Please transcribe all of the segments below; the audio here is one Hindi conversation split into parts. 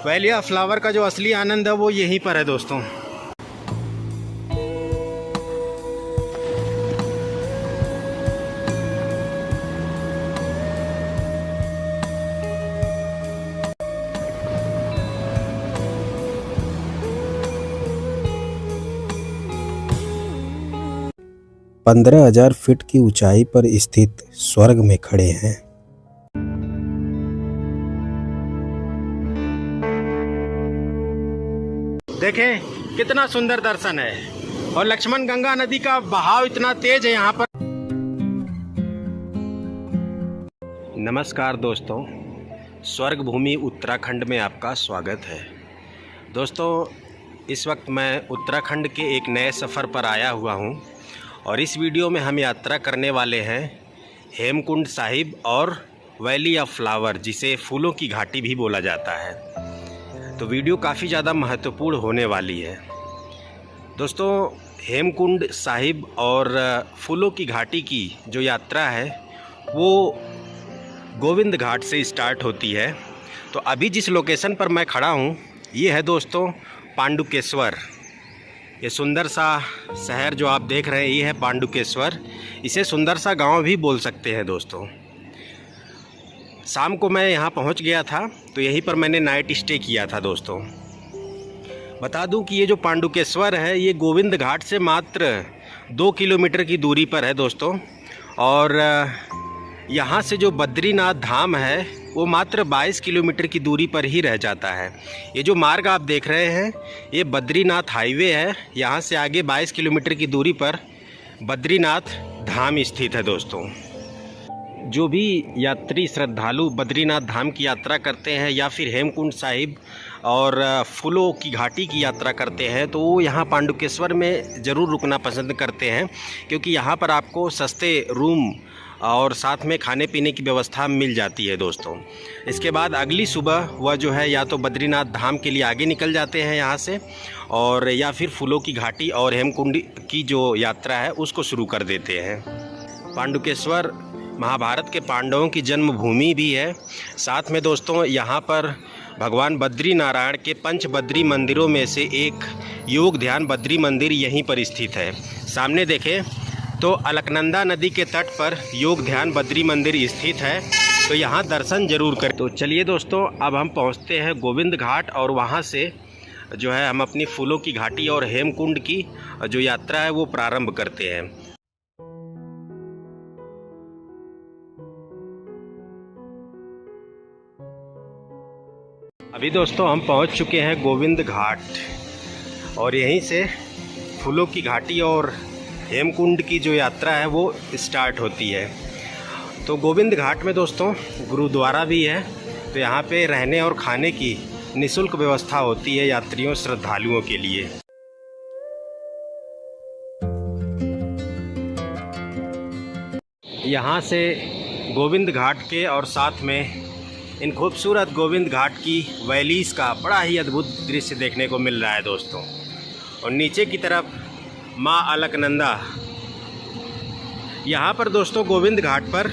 वैली ऑफ फ्लावर का जो असली आनंद है वो यहीं पर है दोस्तों। पंद्रह 15,000 फीट की ऊंचाई पर स्थित स्वर्ग में खड़े हैं। देखें कितना सुंदर दर्शन है और लक्ष्मण गंगा नदी का बहाव इतना तेज है यहाँ पर। नमस्कार दोस्तों, स्वर्ग भूमि उत्तराखंड में आपका स्वागत है। दोस्तों, इस वक्त मैं उत्तराखंड के एक नए सफ़र पर आया हुआ हूँ और इस वीडियो में हम यात्रा करने वाले हैं हेमकुंड साहिब और वैली ऑफ फ्लावर, जिसे फूलों की घाटी भी बोला जाता है। तो वीडियो काफ़ी ज़्यादा महत्वपूर्ण होने वाली है। दोस्तों, हेमकुंड साहिब और फूलों की घाटी की जो यात्रा है वो गोविंद घाट से स्टार्ट होती है। तो अभी जिस लोकेशन पर मैं खड़ा हूँ ये है दोस्तों पांडुकेश्वर। ये सुंदर सा शहर जो आप देख रहे हैं ये है पांडुकेश्वर। इसे सुंदर सा गांव भी बोल सकते हैं दोस्तों। शाम को मैं यहाँ पहुँच गया था तो यहीं पर मैंने नाइट स्टे किया था दोस्तों। बता दूं कि ये जो पांडुकेश्वर है ये गोविंद घाट से मात्र 2 किलोमीटर की दूरी पर है दोस्तों। और यहाँ से जो बद्रीनाथ धाम है वो मात्र 22 किलोमीटर की दूरी पर ही रह जाता है। ये जो मार्ग आप देख रहे हैं ये बद्रीनाथ हाईवे है। यहाँ से आगे 22 किलोमीटर की दूरी पर बद्रीनाथ धाम स्थित है दोस्तों। जो भी यात्री श्रद्धालु बद्रीनाथ धाम की यात्रा करते हैं या फिर हेमकुंड साहिब और फूलों की घाटी की यात्रा करते हैं तो वो यहाँ पांडुकेश्वर में ज़रूर रुकना पसंद करते हैं, क्योंकि यहाँ पर आपको सस्ते रूम और साथ में खाने पीने की व्यवस्था मिल जाती है दोस्तों। इसके बाद अगली सुबह वह जो है या तो बद्रीनाथ धाम के लिए आगे निकल जाते हैं यहाँ से, और या फिर फूलों की घाटी और हेमकुंड की जो यात्रा है उसको शुरू कर देते हैं। पांडुकेश्वर महाभारत के पांडवों की जन्मभूमि भी है। साथ में दोस्तों यहाँ पर भगवान बद्री नारायण के पंच बद्री मंदिरों में से एक योग ध्यान बद्री मंदिर यहीं पर स्थित है। सामने देखें तो अलकनंदा नदी के तट पर योग ध्यान बद्री मंदिर स्थित है, तो यहाँ दर्शन जरूर करें। तो चलिए दोस्तों, अब हम पहुँचते हैं गोविंद घाट और वहाँ से जो है हम अपनी फूलों की घाटी और हेमकुंड की जो यात्रा है वो प्रारंभ करते हैं। अभी दोस्तों हम पहुंच चुके हैं गोविंद घाट और यहीं से फूलों की घाटी और हेमकुंड की जो यात्रा है वो स्टार्ट होती है। तो गोविंद घाट में दोस्तों गुरुद्वारा भी है, तो यहाँ पे रहने और खाने की निःशुल्क व्यवस्था होती है यात्रियों श्रद्धालुओं के लिए। यहाँ से गोविंद घाट के और साथ में इन खूबसूरत गोविंद घाट की वैलीज का बड़ा ही अद्भुत दृश्य देखने को मिल रहा है दोस्तों। और नीचे की तरफ माँ अलकनंदा। यहाँ पर दोस्तों गोविंद घाट पर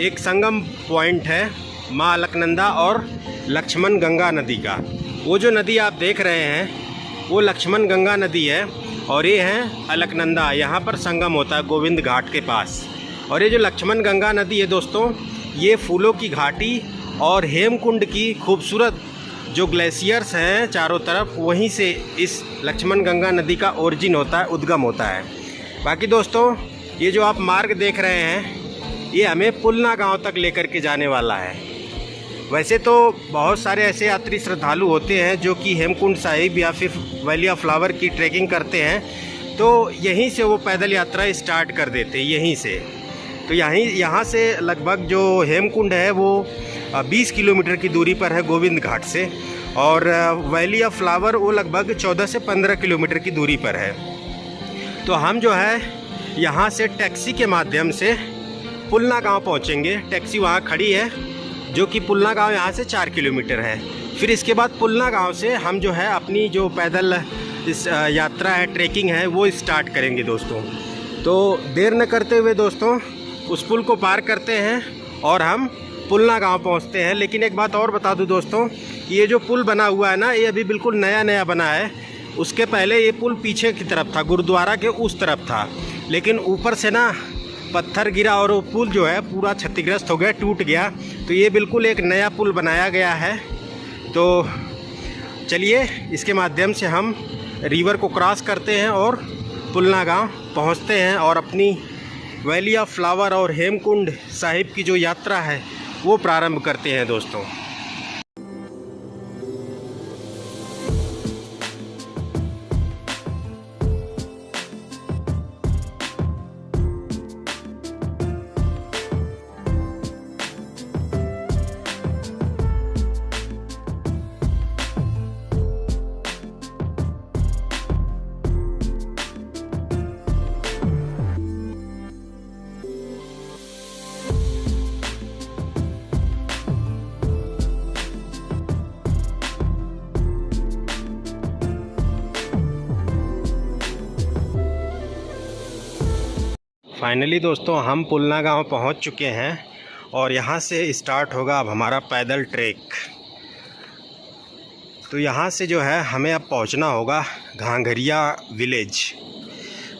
एक संगम पॉइंट है माँ अलकनंदा और लक्ष्मण गंगा नदी का। वो जो नदी आप देख रहे हैं वो लक्ष्मण गंगा नदी है और ये है अलकनंदा। यहाँ पर संगम होता है गोविंद घाट के पास। और ये जो लक्ष्मण गंगा नदी है दोस्तों ये फूलों की घाटी और हेमकुंड की खूबसूरत जो ग्लेशियर्स हैं चारों तरफ, वहीं से इस लक्ष्मण गंगा नदी का ओरिजिन होता है, उद्गम होता है। बाकी दोस्तों ये जो आप मार्ग देख रहे हैं ये हमें पुलना गांव तक लेकर के जाने वाला है। वैसे तो बहुत सारे ऐसे यात्री श्रद्धालु होते हैं जो कि हेमकुंड साहिब या फिर वैली ऑफ फ्लावर की ट्रैकिंग करते हैं, तो यहीं से वो पैदल यात्रा स्टार्ट कर देते हैं यहीं से। तो यहाँ से लगभग जो हेमकुंड है वो 20 किलोमीटर की दूरी पर है गोविंद घाट से, और वैली ऑफ फ्लावर वो लगभग 14 से 15 किलोमीटर की दूरी पर है। तो हम जो है यहाँ से टैक्सी के माध्यम से पुलना गांव पहुँचेंगे। टैक्सी वहाँ खड़ी है जो कि पुलना गांव यहाँ से 4 किलोमीटर है। फिर इसके बाद पुलना गांव से हम जो है अपनी जो पैदल इस यात्रा है, ट्रैकिंग है, वो स्टार्ट करेंगे दोस्तों। तो देर न करते हुए दोस्तों उस पुल को पार करते हैं और हम पुलना गांव पहुंचते हैं। लेकिन एक बात और बता दूं दोस्तों, ये जो पुल बना हुआ है ना, ये अभी बिल्कुल नया नया बना है। उसके पहले ये पुल पीछे की तरफ था, गुरुद्वारा के उस तरफ था, लेकिन ऊपर से ना पत्थर गिरा और वो पुल जो है पूरा क्षतिग्रस्त हो गया, टूट गया। तो ये बिल्कुल एक नया पुल बनाया गया है। तो चलिए इसके माध्यम से हम रिवर को क्रॉस करते हैं और पुलना गांव पहुंचते हैं और अपनी वैली ऑफ फ्लावर और हेमकुंड साहिब की जो यात्रा है वो प्रारंभ करते हैं दोस्तों। फाइनली दोस्तों हम पुलना गांव पहुंच चुके हैं और यहां से स्टार्ट होगा अब हमारा पैदल ट्रैक। तो यहां से जो है हमें अब पहुंचना होगा घांघरिया विलेज।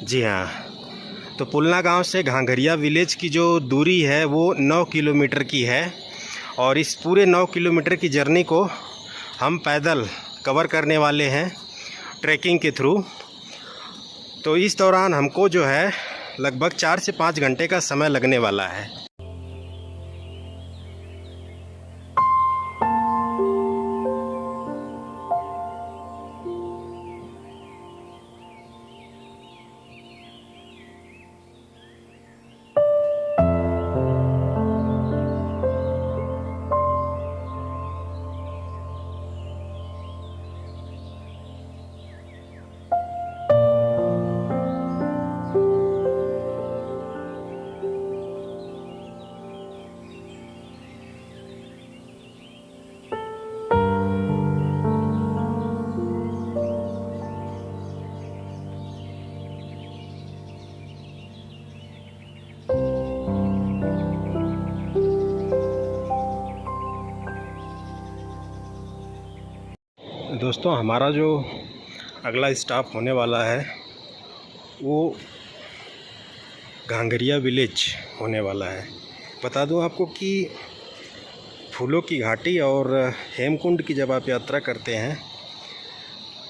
जी हाँ, तो पुलना गांव से घांघरिया विलेज की जो दूरी है वो 9 किलोमीटर की है और इस पूरे 9 किलोमीटर की जर्नी को हम पैदल कवर करने वाले हैं ट्रैकिंग के थ्रू। तो इस दौरान हमको जो है लगभग 4 से 5 घंटे का समय लगने वाला है। दोस्तों हमारा जो अगला स्टॉप होने वाला है वो घांघरिया विलेज होने वाला है। बता दूं आपको कि फूलों की घाटी और हेमकुंड की जब आप यात्रा करते हैं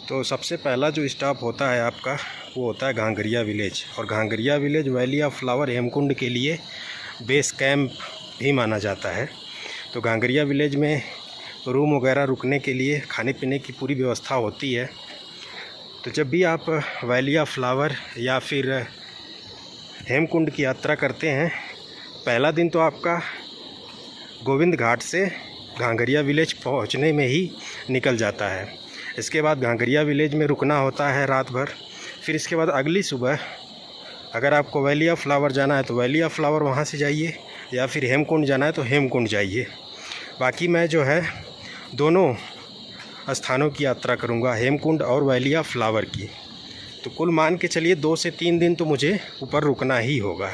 तो सबसे पहला जो स्टॉप होता है आपका वो होता है घांघरिया विलेज। और Ghangharia village valley of flower Hemkund के लिए बेस कैंप भी माना जाता है। तो घांघरिया विलेज में रूम वगैरह रुकने के लिए खाने पीने की पूरी व्यवस्था होती है। तो जब भी आप वैली ऑफ फ्लावर या फिर हेमकुंड की यात्रा करते हैं, पहला दिन तो आपका गोविंद घाट से घांघरिया विलेज पहुंचने में ही निकल जाता है। इसके बाद घांघरिया विलेज में रुकना होता है रात भर। फिर इसके बाद अगली सुबह अगर आपको वैली ऑफ फ्लावर जाना है तो वैली ऑफ फ्लावर वहाँ से जाइए, या फिर हेमकुंड जाना है तो हेमकुंड जाइए। बाकी मैं जो है दोनों स्थानों की यात्रा करूंगा, हेमकुंड और वैली ऑफ फ्लावर की। तो कुल मान के चलिए 2 से 3 दिन तो मुझे ऊपर रुकना ही होगा।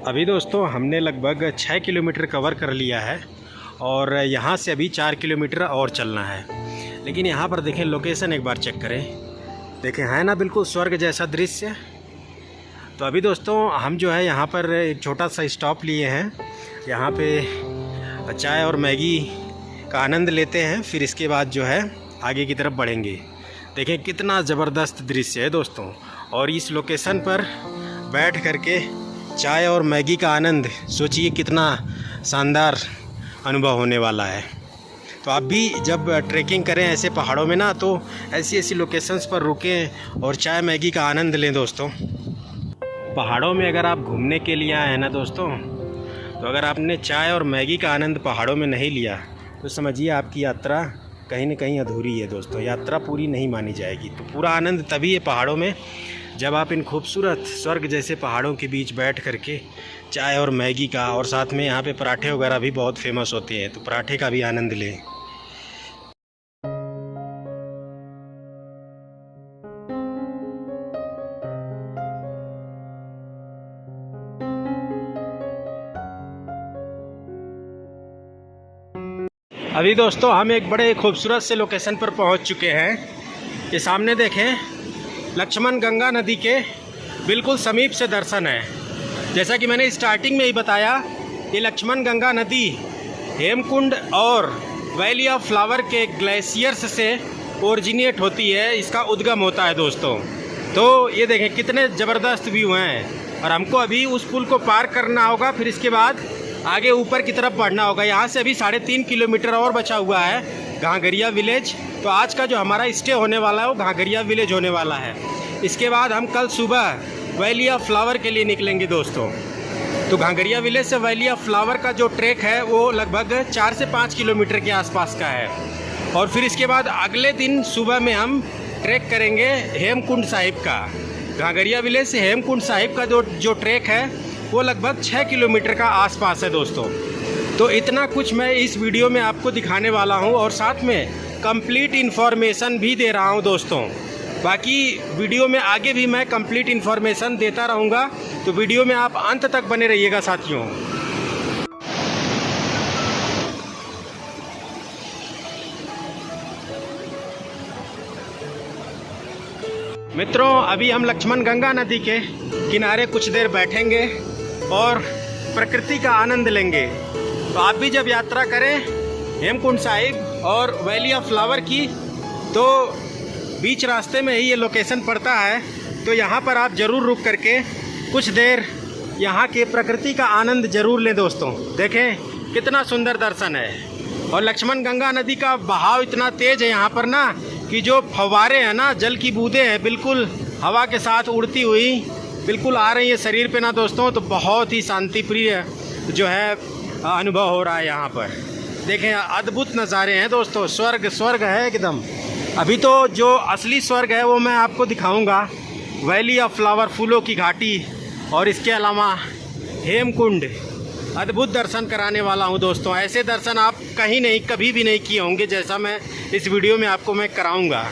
अभी दोस्तों हमने लगभग 6 किलोमीटर कवर कर लिया है और यहाँ से अभी 4 किलोमीटर और चलना है। लेकिन यहाँ पर देखें, लोकेशन एक बार चेक करें, देखें है ना बिल्कुल स्वर्ग जैसा दृश्य। तो अभी दोस्तों हम जो है यहाँ पर एक छोटा सा स्टॉप लिए हैं, यहाँ पे चाय और मैगी का आनंद लेते हैं, फिर इसके बाद जो है आगे की तरफ बढ़ेंगे। देखें कितना ज़बरदस्त दृश्य है दोस्तों, और इस लोकेशन पर बैठ करके चाय और मैगी का आनंद सोचिए कितना शानदार अनुभव होने वाला है। तो आप भी जब ट्रैकिंग करें ऐसे पहाड़ों में ना, तो ऐसी ऐसी लोकेशंस पर रुकें और चाय मैगी का आनंद लें दोस्तों। पहाड़ों में अगर आप घूमने के लिए आए हैं ना दोस्तों, तो अगर आपने चाय और मैगी का आनंद पहाड़ों में नहीं लिया तो समझिए आपकी यात्रा कहीं ना कहीं अधूरी है दोस्तों, यात्रा पूरी नहीं मानी जाएगी। तो पूरा आनंद तभी है पहाड़ों में जब आप इन खूबसूरत स्वर्ग जैसे पहाड़ों के बीच बैठ करके चाय और मैगी का, और साथ में यहाँ पे पराठे वगैरह भी बहुत फेमस होते हैं, तो पराठे का भी आनंद लें। अभी दोस्तों हम एक बड़े खूबसूरत से लोकेशन पर पहुंच चुके हैं। ये सामने देखें, लक्ष्मण गंगा नदी के बिल्कुल समीप से दर्शन है। जैसा कि मैंने स्टार्टिंग में ही बताया, ये लक्ष्मण गंगा नदी हेमकुंड और वैली ऑफ फ्लावर के ग्लेशियर्स से ओरिजिनेट होती है, इसका उद्गम होता है दोस्तों। तो ये देखें कितने ज़बरदस्त व्यू हैं, और हमको अभी उस पुल को पार करना होगा, फिर इसके बाद आगे ऊपर की तरफ बढ़ना होगा। यहाँ से अभी 3.5 किलोमीटर और बचा हुआ है घाघरिया विलेज। तो आज का जो हमारा स्टे होने वाला है वो घाघरिया विलेज होने वाला है। इसके बाद हम कल सुबह वैली ऑफ फ्लावर के लिए निकलेंगे दोस्तों। तो घाघरिया विलेज से वैली ऑफ फ्लावर का जो ट्रैक है वो लगभग 4 से 5 किलोमीटर के आसपास का है, और फिर इसके बाद अगले दिन सुबह में हम ट्रैक करेंगे हेमकुंड साहिब का। घाघरिया विलेज से हेमकुंड साहिब का जो ट्रैक है वो लगभग 6 किलोमीटर का आसपास है दोस्तों। तो इतना कुछ मैं इस वीडियो में आपको दिखाने वाला हूं, और साथ में कंप्लीट इन्फॉर्मेशन भी दे रहा हूं दोस्तों। बाकी वीडियो में आगे भी मैं कंप्लीट इन्फॉर्मेशन देता रहूंगा, तो वीडियो में आप अंत तक बने रहिएगा साथियों। मित्रों, अभी हम लक्ष्मण गंगा नदी के किनारे कुछ देर बैठेंगे और प्रकृति का आनंद लेंगे। तो आप भी जब यात्रा करें हेमकुंड साहिब और वैली ऑफ फ्लावर की, तो बीच रास्ते में ही ये लोकेशन पड़ता है। तो यहाँ पर आप ज़रूर रुक करके कुछ देर यहाँ के प्रकृति का आनंद ज़रूर लें दोस्तों। देखें कितना सुंदर दर्शन है, और लक्ष्मण गंगा नदी का बहाव इतना तेज़ है यहाँ पर ना, कि जो फव्वारे हैं ना, जल की बूंदें हैं बिल्कुल हवा के साथ उड़ती हुई बिल्कुल आ रही है शरीर पे ना दोस्तों। तो बहुत ही शांति प्रिय जो है अनुभव हो रहा है यहाँ पर। देखें अद्भुत नज़ारे हैं दोस्तों, स्वर्ग स्वर्ग है एकदम। अभी तो जो असली स्वर्ग है वो मैं आपको दिखाऊंगा, वैली ऑफ फ्लावर, फूलों की घाटी, और इसके अलावा हेमकुंड। अद्भुत दर्शन कराने वाला हूँ दोस्तों। ऐसे दर्शन आप कहीं नहीं, कभी भी नहीं किए होंगे जैसा मैं इस वीडियो में आपको मैं कराऊंगा।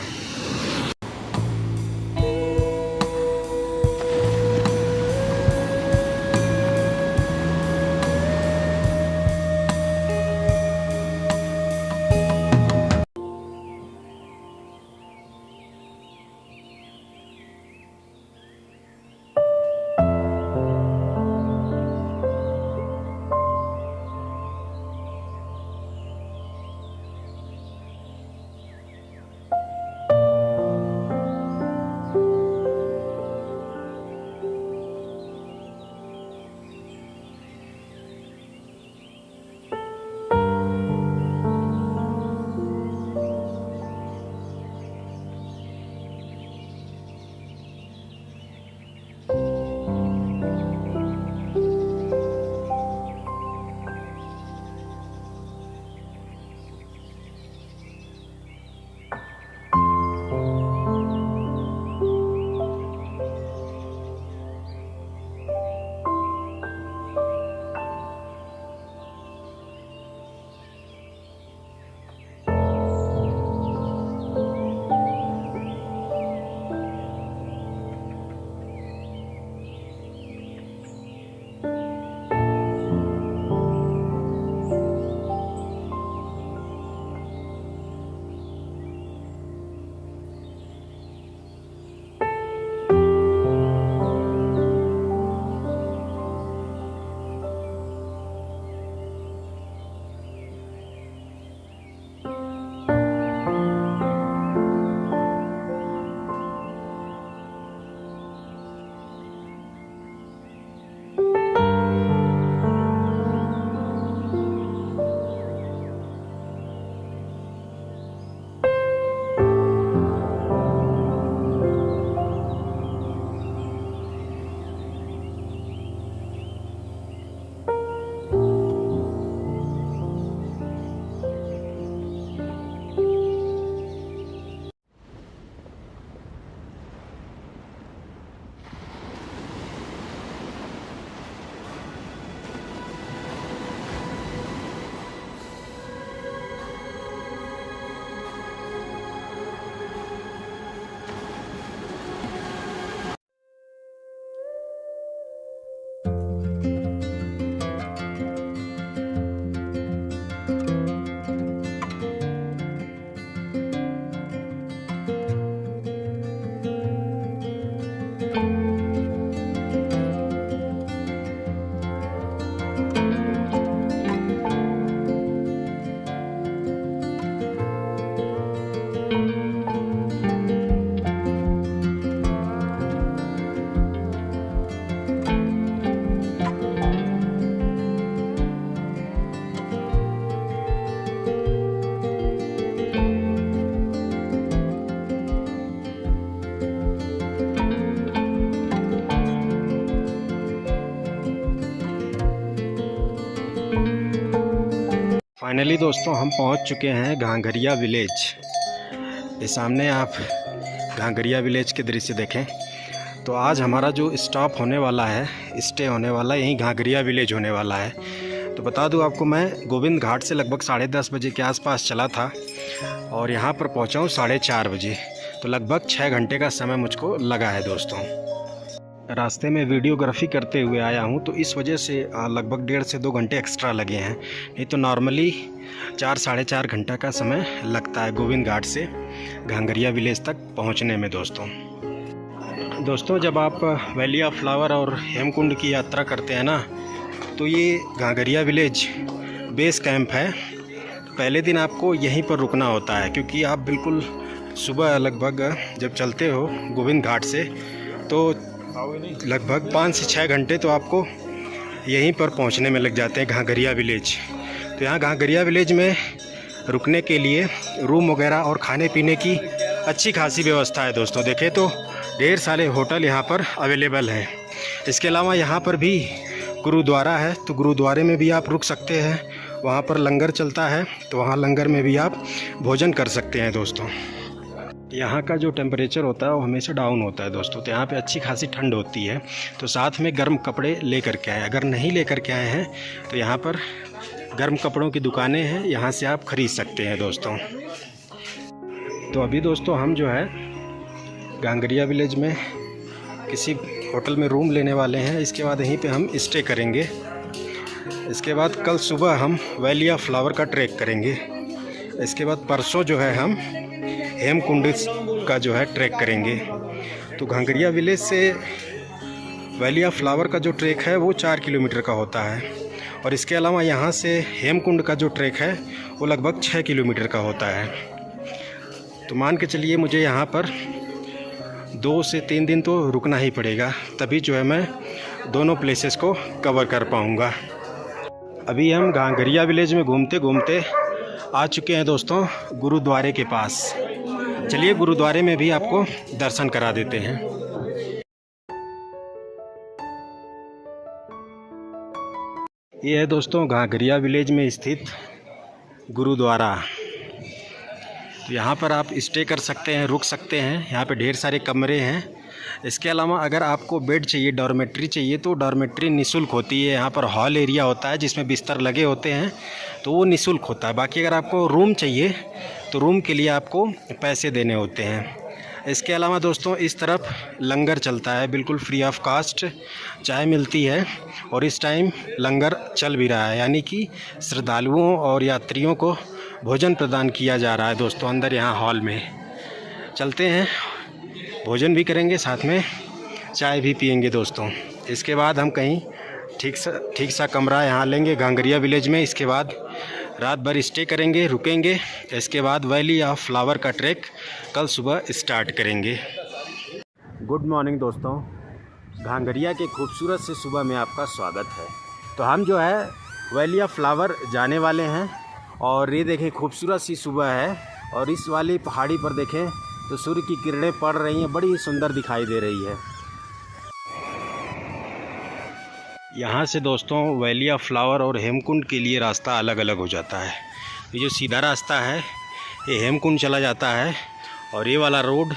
फाइनली दोस्तों हम पहुंच चुके हैं घांघरिया विलेज। ये सामने आप घांघरिया विलेज के दृश्य देखें। तो आज हमारा जो स्टॉप होने वाला है, स्टे होने वाला है, यहीं घांघरिया विलेज होने वाला है। तो बता दूं आपको, मैं गोविंद घाट से लगभग 10:30 बजे के आसपास चला था और यहाँ पर पहुँचा हूँ 4:30 बजे। तो लगभग 6 घंटे का समय मुझको लगा है दोस्तों। रास्ते में वीडियोग्राफी करते हुए आया हूँ, तो इस वजह से लगभग 1.5 से 2 घंटे एक्स्ट्रा लगे हैं। नहीं तो नॉर्मली 4 साढ़े 4 घंटा का समय लगता है गोविंद घाट से घांघरिया विलेज तक पहुँचने में दोस्तों जब आप वैली ऑफ फ्लावर और हेमकुंड की यात्रा करते हैं ना, तो ये घांघरिया विलेज बेस कैंप है। पहले दिन आपको यहीं पर रुकना होता है, क्योंकि आप बिल्कुल सुबह लगभग जब चलते हो गोविंद घाट से, तो लगभग 5 से 6 घंटे तो आपको यहीं पर पहुंचने में लग जाते हैं घांघरिया विलेज। तो यहाँ घांघरिया विलेज में रुकने के लिए रूम वगैरह और खाने पीने की अच्छी खासी व्यवस्था है दोस्तों। देखें तो ढेर सारे होटल यहाँ पर अवेलेबल हैं। इसके अलावा यहाँ पर भी गुरुद्वारा है, तो गुरुद्वारे में भी आप रुक सकते हैं। वहाँ पर लंगर चलता है, तो वहाँ लंगर में भी आप भोजन कर सकते हैं दोस्तों। यहाँ का जो टेम्परेचर होता है वो हमेशा डाउन होता है दोस्तों। तो यहाँ पे अच्छी खासी ठंड होती है, तो साथ में गर्म कपड़े लेकर के आए। अगर नहीं लेकर के आए हैं तो यहाँ पर गर्म कपड़ों की दुकानें हैं, यहाँ से आप ख़रीद सकते हैं दोस्तों। तो अभी दोस्तों हम जो है घांघरिया विलेज में किसी होटल में रूम लेने वाले हैं। इसके बाद यहीं पे हम स्टे करेंगे। इसके बाद कल सुबह हम वैली ऑफ फ्लावर का ट्रैक करेंगे। इसके बाद परसों जो है हम हेमकुंड का जो है ट्रैक करेंगे। तो घांघरिया विलेज से वैली ऑफ फ्लावर का जो ट्रैक है वो 4 किलोमीटर का होता है, और इसके अलावा यहाँ से हेमकुंड का जो ट्रैक है वो लगभग 6 किलोमीटर का होता है। तो मान के चलिए मुझे यहाँ पर 2 से 3 दिन तो रुकना ही पड़ेगा, तभी जो है मैं दोनों प्लेसेस को कवर कर पाऊँगा। अभी हम घांघरिया विलेज में घूमते घूमते आ चुके हैं दोस्तों गुरुद्वारे के पास। चलिए गुरुद्वारे में भी आपको दर्शन करा देते हैं। ये है दोस्तों घांघरिया विलेज में स्थित गुरुद्वारा। तो यहाँ पर आप स्टे कर सकते हैं, रुक सकते हैं। यहाँ पे ढेर सारे कमरे हैं। इसके अलावा अगर आपको बेड चाहिए, डॉर्मेट्री चाहिए, तो डॉर्मेट्री निःशुल्क होती है। यहाँ पर हॉल एरिया होता है जिसमें बिस्तर लगे होते हैं, तो वो निःशुल्क होता है। बाकी अगर आपको रूम चाहिए तो रूम के लिए आपको पैसे देने होते हैं। इसके अलावा दोस्तों इस तरफ लंगर चलता है, बिल्कुल फ्री ऑफ कास्ट चाय मिलती है, और इस टाइम लंगर चल भी रहा है, यानी कि श्रद्धालुओं और यात्रियों को भोजन प्रदान किया जा रहा है दोस्तों अंदर यहाँ हॉल में। चलते हैं, भोजन भी करेंगे, साथ में चाय भी पियेंगे दोस्तों। इसके बाद हम कहीं ठीक सा कमरा यहाँ लेंगे घांघरिया विलेज में। इसके बाद रात भर स्टे करेंगे, रुकेंगे। इसके बाद वैली ऑफ फ्लावर का ट्रैक कल सुबह स्टार्ट करेंगे। गुड मॉर्निंग दोस्तों, घांघरिया के खूबसूरत से सुबह में आपका स्वागत है। तो हम जो है वैली ऑफ फ्लावर जाने वाले हैं, और ये देखें खूबसूरत सी सुबह है, और इस वाली पहाड़ी पर देखें तो सूर्य की किरणें पड़ रही हैं, बड़ी सुंदर दिखाई दे रही है। यहाँ से दोस्तों वैली ऑफ फ्लावर और हेमकुंड के लिए रास्ता अलग अलग हो जाता है। ये जो सीधा रास्ता है ये हेमकुंड चला जाता है, और ये वाला रोड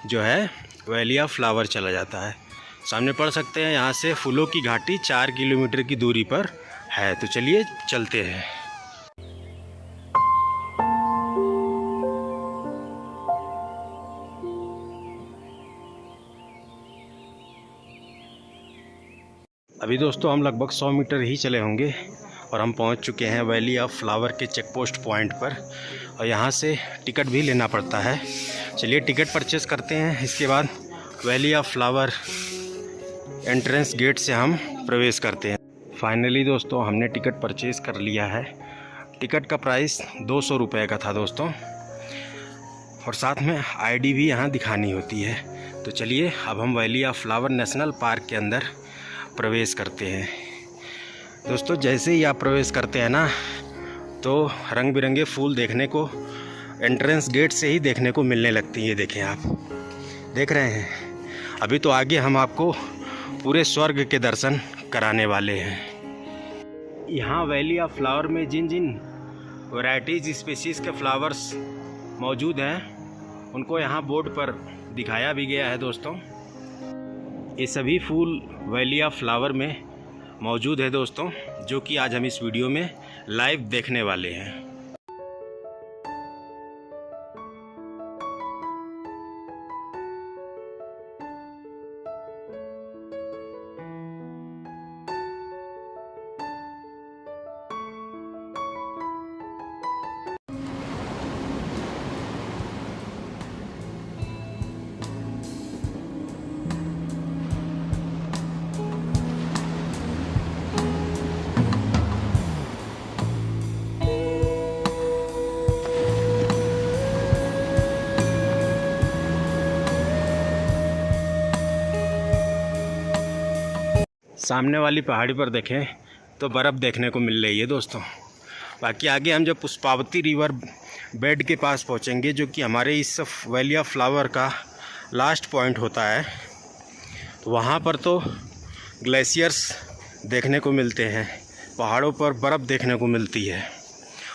जो है वैली ऑफ फ्लावर चला जाता है। सामने पढ़ सकते हैं, यहाँ से फूलों की घाटी 4 किलोमीटर की दूरी पर है। तो चलिए चलते हैं। अभी दोस्तों हम लगभग 100 मीटर ही चले होंगे और हम पहुंच चुके हैं वैली ऑफ फ्लावर के चेक पोस्ट पॉइंट पर, और यहाँ से टिकट भी लेना पड़ता है। चलिए टिकट परचेस करते हैं। इसके बाद valley of flower entrance gate से हम प्रवेश करते हैं। फाइनली दोस्तों हमने टिकट परचेस कर लिया है। टिकट का प्राइस 200 रुपये का था दोस्तों, और साथ में आईडी भी यहाँ दिखानी होती है। तो चलिए अब हम valley of flower national park के अंदर प्रवेश करते हैं। दोस्तों जैसे ही आप प्रवेश करते हैं ना, तो रंग बिरंगे फूल देखने को एंट्रेंस गेट से ही देखने को मिलने लगती है। देखें, आप देख रहे हैं। अभी तो आगे हम आपको पूरे स्वर्ग के दर्शन कराने वाले हैं। यहाँ वैली ऑफ फ्लावर में जिन जिन वैरायटीज़ स्पीसीज़ के फ्लावर्स मौजूद हैं, उनको यहाँ बोर्ड पर दिखाया भी गया है दोस्तों। ये सभी फूल वैली ऑफ फ्लावर में मौजूद है दोस्तों, जो कि आज हम इस वीडियो में लाइव देखने वाले हैं। सामने वाली पहाड़ी पर देखें तो बर्फ़ देखने को मिल रही है दोस्तों। बाकी आगे हम जब पुष्पावती रिवर बेड के पास पहुंचेंगे, जो कि हमारे इस वैली ऑफ फ्लावर का लास्ट पॉइंट होता है, तो वहां पर तो ग्लेशियर्स देखने को मिलते हैं, पहाड़ों पर बर्फ़ देखने को मिलती है।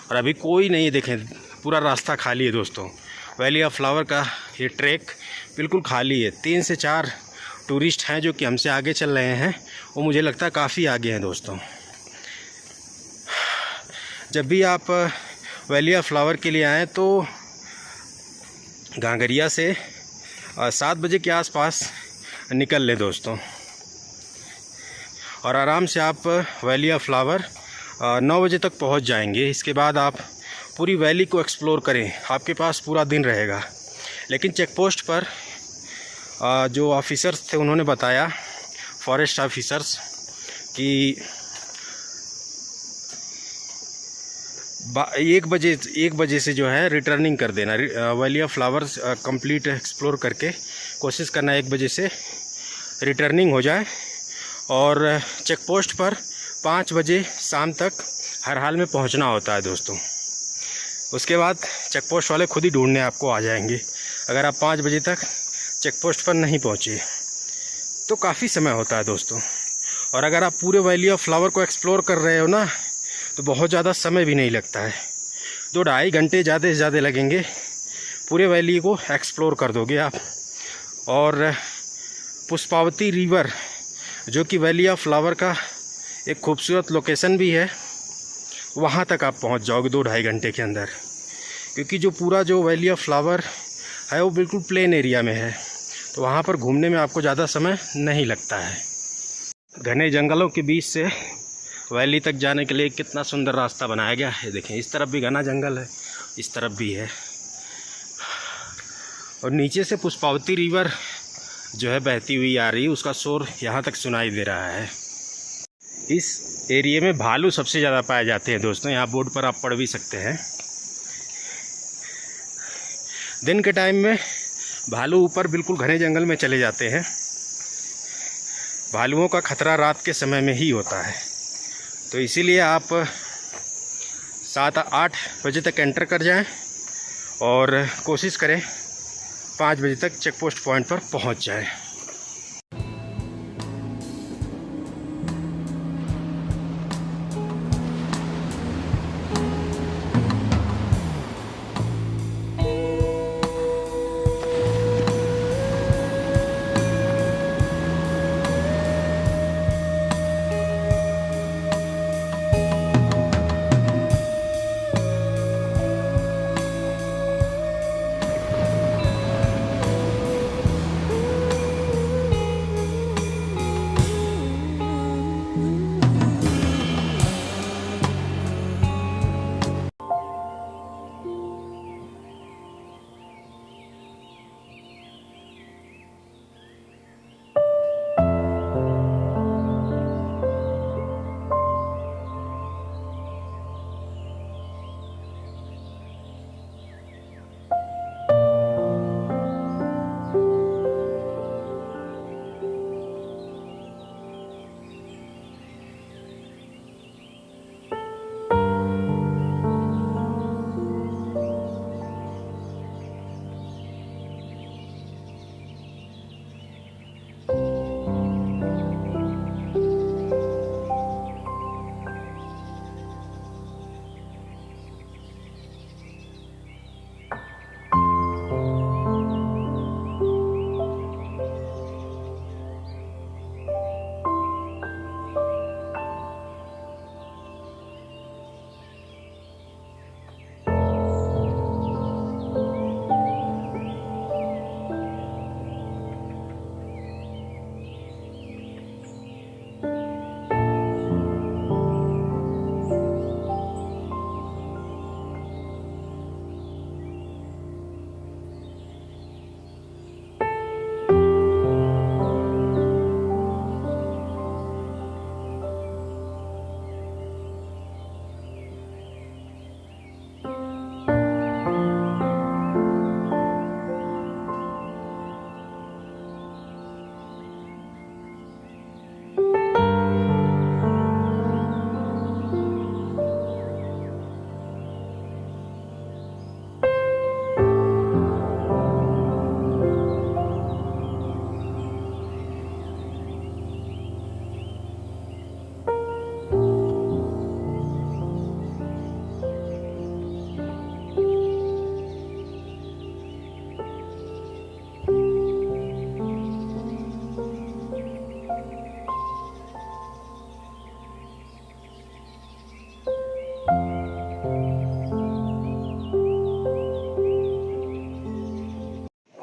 और अभी कोई नहीं, देखें पूरा रास्ता खाली है दोस्तों। वैली ऑफ फ्लावर का ये ट्रैक बिल्कुल खाली है। 3 से 4 टूरिस्ट हैं जो कि हमसे आगे चल रहे हैं, वो मुझे लगता है काफ़ी आगे हैं दोस्तों। जब भी आप वैली ऑफ फ्लावर के लिए आएँ तो घांगरिया से 7 बजे के आसपास निकल लें दोस्तों, और आराम से आप वैली ऑफ फ्लावर 9 बजे तक पहुंच जाएंगे। इसके बाद आप पूरी वैली को एक्सप्लोर करें, आपके पास पूरा दिन रहेगा। लेकिन चेक पोस्ट पर जो ऑफिसर्स थे उन्होंने बताया, फॉरेस्ट ऑफिसर्स, कि 1 बजे से जो है रिटर्निंग कर देना। Valley of flowers complete explore करके कोशिश करना 1 बजे से रिटर्निंग हो जाए, और चेक पोस्ट पर 5 बजे शाम तक हर हाल में पहुंचना होता है दोस्तों। उसके बाद चेक पोस्ट वाले खुद ही ढूंढने आपको आ जाएंगे। अगर आप 5 बजे तक चेक पोस्ट पर नहीं पहुंचे तो काफ़ी समय होता है दोस्तों। और अगर आप पूरे वैली ऑफ फ्लावर को एक्सप्लोर कर रहे हो ना, तो बहुत ज़्यादा समय भी नहीं लगता है। 2-2.5 घंटे ज़्यादा से ज़्यादा लगेंगे, पूरे वैली को एक्सप्लोर कर दोगे आप। और पुष्पावती रिवर, जो कि वैली ऑफ फ्लावर का एक खूबसूरत लोकेशन भी है, वहाँ तक आप पहुँच जाओगे 2-2.5 घंटे के अंदर। क्योंकि जो पूरा जो वैली ऑफ फ्लावर है वो बिल्कुल प्लेन एरिया में है, तो वहाँ पर घूमने में आपको ज़्यादा समय नहीं लगता है। घने जंगलों के बीच से वैली तक जाने के लिए कितना सुंदर रास्ता बनाया गया है। देखें, इस तरफ भी घना जंगल है, इस तरफ भी है, और नीचे से पुष्पावती रिवर जो है बहती हुई आ रही है, उसका शोर यहाँ तक सुनाई दे रहा है। इस एरिया में भालू सबसे ज़्यादा पाए जाते हैं दोस्तों, यहाँ बोर्ड पर आप पढ़ भी सकते हैं। दिन के टाइम में भालू ऊपर बिल्कुल घने जंगल में चले जाते हैं। भालुओं का खतरा रात के समय में ही होता है, तो इसीलिए आप 7-8 बजे तक एंटर कर जाएं और कोशिश करें 5 बजे तक चेक पोस्ट पॉइंट पर पहुंच जाएं।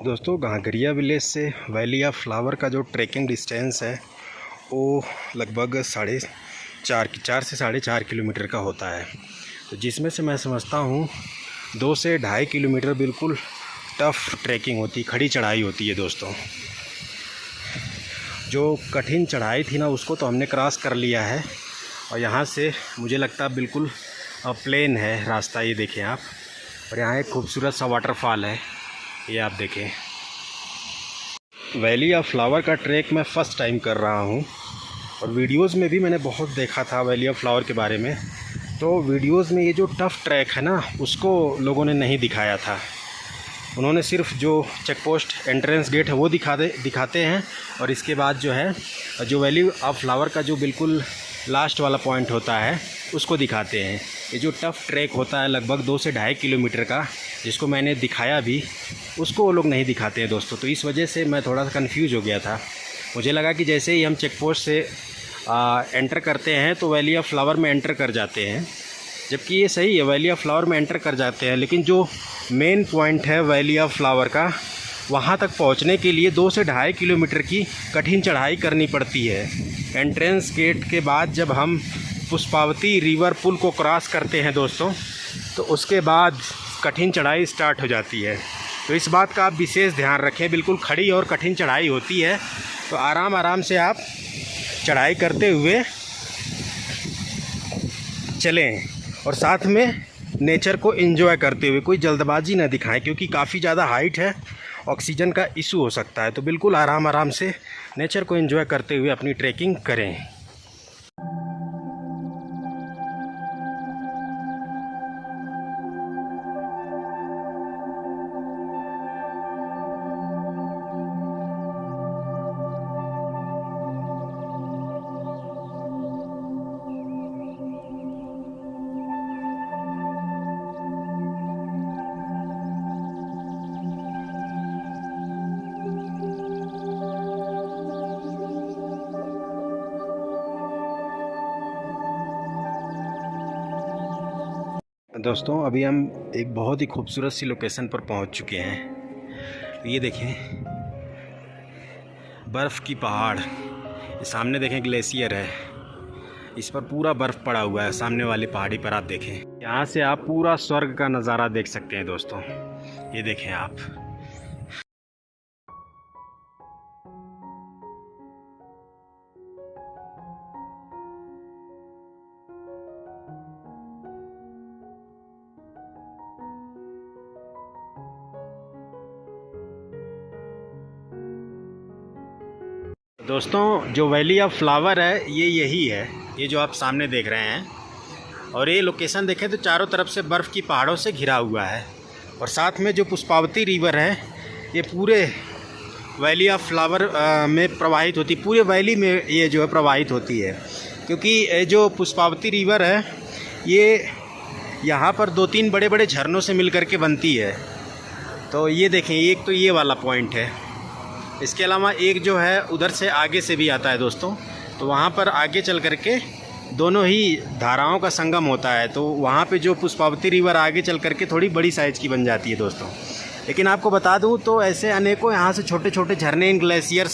दोस्तों घाघरिया विलेज से वैली ऑफ फ्लावर का जो ट्रैकिंग डिस्टेंस है वो लगभग 4 से 4.5 किलोमीटर का होता है। तो जिसमें से मैं समझता हूँ 2 से 2.5 किलोमीटर बिल्कुल टफ़ ट्रैकिंग होती, खड़ी चढ़ाई होती है दोस्तों। जो कठिन चढ़ाई थी ना उसको तो हमने क्रॉस कर लिया है और यहाँ से मुझे लगता है बिल्कुल प्लेन है रास्ता। ये देखें आप, और यहाँ एक खूबसूरत सा वाटरफॉल है, ये आप देखें। वैली ऑफ फ्लावर का ट्रैक मैं फ़र्स्ट टाइम कर रहा हूँ और वीडियोस में भी मैंने बहुत देखा था वैली ऑफ फ्लावर के बारे में। तो वीडियोस में ये जो टफ़ ट्रैक है ना उसको लोगों ने नहीं दिखाया था। उन्होंने सिर्फ जो चेक पोस्ट एंट्रेंस गेट है वो दिखाते हैं और इसके बाद जो है जो वैली ऑफ फ्लावर का जो बिल्कुल लास्ट वाला पॉइंट होता है उसको दिखाते हैं। ये जो टफ़ ट्रैक होता है लगभग 2 से 2.5 किलोमीटर का, जिसको मैंने दिखाया भी, उसको वो लोग नहीं दिखाते हैं दोस्तों। तो इस वजह से मैं थोड़ा सा कंफ्यूज हो गया था। मुझे लगा कि जैसे ही हम चेक पोस्ट से एंटर करते हैं तो वैली ऑफ फ्लावर में एंटर कर जाते हैं, जबकि ये सही है, वैली ऑफ फ्लावर में एंटर कर जाते हैं। लेकिन जो मेन पॉइंट है वैली ऑफ फ्लावर का, वहाँ तक पहुँचने के लिए 2 से 2.5 किलोमीटर की कठिन चढ़ाई करनी पड़ती है। एंट्रेंस गेट के बाद जब हम पुष्पावती रिवर पुल को क्रॉस करते हैं दोस्तों, तो उसके बाद कठिन चढ़ाई स्टार्ट हो जाती है। तो इस बात का आप विशेष ध्यान रखें। बिल्कुल खड़ी और कठिन चढ़ाई होती है, तो आराम से आप चढ़ाई करते हुए चलें और साथ में नेचर को एंजॉय करते हुए। कोई जल्दबाजी ना दिखाएं क्योंकि काफ़ी ज़्यादा हाइट है, ऑक्सीजन का इशू हो सकता है। तो बिल्कुल आराम से नेचर को एंजॉय करते हुए अपनी ट्रैकिंग करें। दोस्तों अभी हम एक बहुत ही खूबसूरत सी लोकेशन पर पहुंच चुके हैं। ये देखें बर्फ़ की पहाड़, ये सामने देखें ग्लेशियर है, इस पर पूरा बर्फ़ पड़ा हुआ है। सामने वाली पहाड़ी पर आप देखें, यहाँ से आप पूरा स्वर्ग का नज़ारा देख सकते हैं दोस्तों। ये देखें आप। दोस्तों जो वैली ऑफ फ्लावर है ये यही है, ये जो आप सामने देख रहे हैं। और ये लोकेशन देखें तो चारों तरफ से बर्फ़ की पहाड़ों से घिरा हुआ है और साथ में जो पुष्पावती रिवर है ये पूरे वैली ऑफ फ्लावर में प्रवाहित होती, पूरे वैली में ये जो है प्रवाहित होती है। क्योंकि ये जो पुष्पावती रिवर है ये यहाँ पर 2-3 बड़े झरनों से मिल कर के बनती है। तो ये देखें, एक तो ये वाला पॉइंट है, इसके अलावा एक जो है उधर से आगे से भी आता है दोस्तों। तो वहाँ पर आगे चल कर के दोनों ही धाराओं का संगम होता है। तो वहाँ पे जो पुष्पावती रिवर आगे चल कर के थोड़ी बड़ी साइज़ की बन जाती है दोस्तों। लेकिन आपको बता दूँ तो ऐसे अनेकों यहाँ से छोटे झरने इन ग्लेशियर्स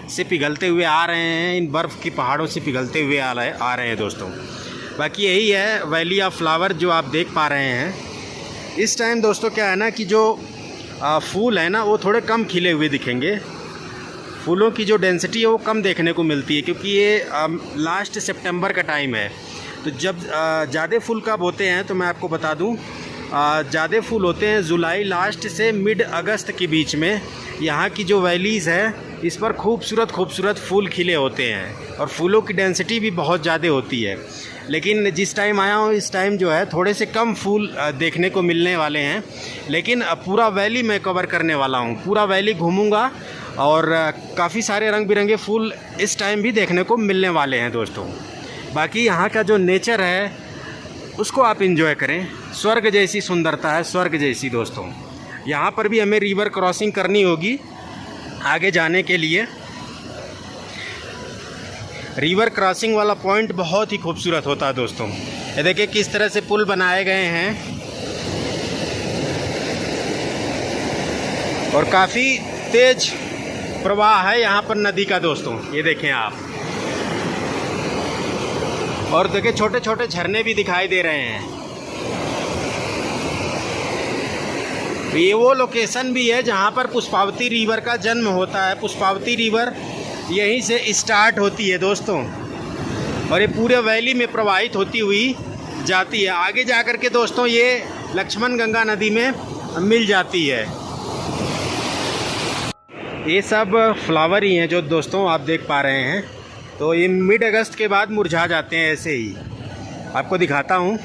से पिघलते हुए आ रहे हैं, इन बर्फ़ की पहाड़ों से पिघलते हुए आ रहे हैं दोस्तों। बाकी यही है वैली ऑफ फ्लावर जो आप देख पा रहे हैं। इस टाइम दोस्तों क्या है ना कि जो फूल है ना वो थोड़े कम खिले हुए दिखेंगे। फूलों की जो डेंसिटी है वो कम देखने को मिलती है क्योंकि ये लास्ट सितंबर का टाइम है। तो जब ज़्यादा फूल कब होते हैं तो मैं आपको बता दूं, ज़्यादा फूल होते हैं जुलाई लास्ट से मिड अगस्त के बीच में। यहाँ की जो वैलीज़ है इस पर खूबसूरत फूल खिले होते हैं और फूलों की डेंसिटी भी बहुत ज़्यादा होती है। लेकिन जिस टाइम आया हूँ इस टाइम जो है थोड़े से कम फूल देखने को मिलने वाले हैं। लेकिन पूरा वैली मैं कवर करने वाला हूँ, पूरा वैली घूमूंगा और काफ़ी सारे रंग बिरंगे फूल इस टाइम भी देखने को मिलने वाले हैं दोस्तों। बाकी यहाँ का जो नेचर है उसको आप एंजॉय करें। स्वर्ग जैसी सुंदरता है, स्वर्ग जैसी दोस्तों। यहाँ पर भी हमें रिवर क्रॉसिंग करनी होगी आगे जाने के लिए। रिवर क्रॉसिंग वाला पॉइंट बहुत ही खूबसूरत होता है दोस्तों। ये देखिए किस तरह से पुल बनाए गए हैं। और काफ़ी तेज प्रवाह है यहाँ पर नदी का दोस्तों, ये देखें आप। और देखिए छोटे छोटे झरने भी दिखाई दे रहे हैं। ये वो लोकेशन भी है जहाँ पर पुष्पावती रिवर का जन्म होता है। पुष्पावती रिवर यहीं से स्टार्ट होती है दोस्तों, और ये पूरे वैली में प्रवाहित होती हुई जाती है। आगे जा कर के दोस्तों ये लक्ष्मण गंगा नदी में मिल जाती है। ये सब फ्लावर ही हैं जो दोस्तों आप देख पा रहे हैं। तो ये मिड अगस्त के बाद मुरझा जाते हैं, ऐसे ही आपको दिखाता हूँ।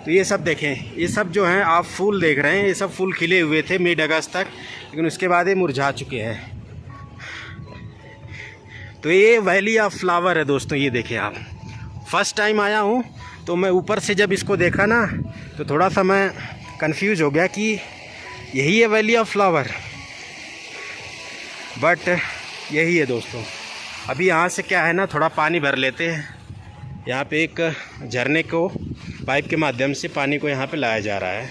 तो ये सब देखें, ये सब जो हैं आप फूल देख रहे हैं, ये सब फूल खिले हुए थे मिड अगस्त तक, लेकिन उसके बाद ये मुरझा चुके हैं। तो ये वैली ऑफ फ्लावर है दोस्तों, ये देखें आप। फर्स्ट टाइम आया हूँ तो मैं ऊपर से जब इसको देखा ना तो थोड़ा सा मैं कंफ्यूज हो गया कि यही है वैली ऑफ फ्लावर, बट यही है दोस्तों। अभी यहाँ से क्या है ना, थोड़ा पानी भर लेते हैं। यहाँ पे एक झरने को पाइप के माध्यम से पानी को यहाँ पे लाया जा रहा है।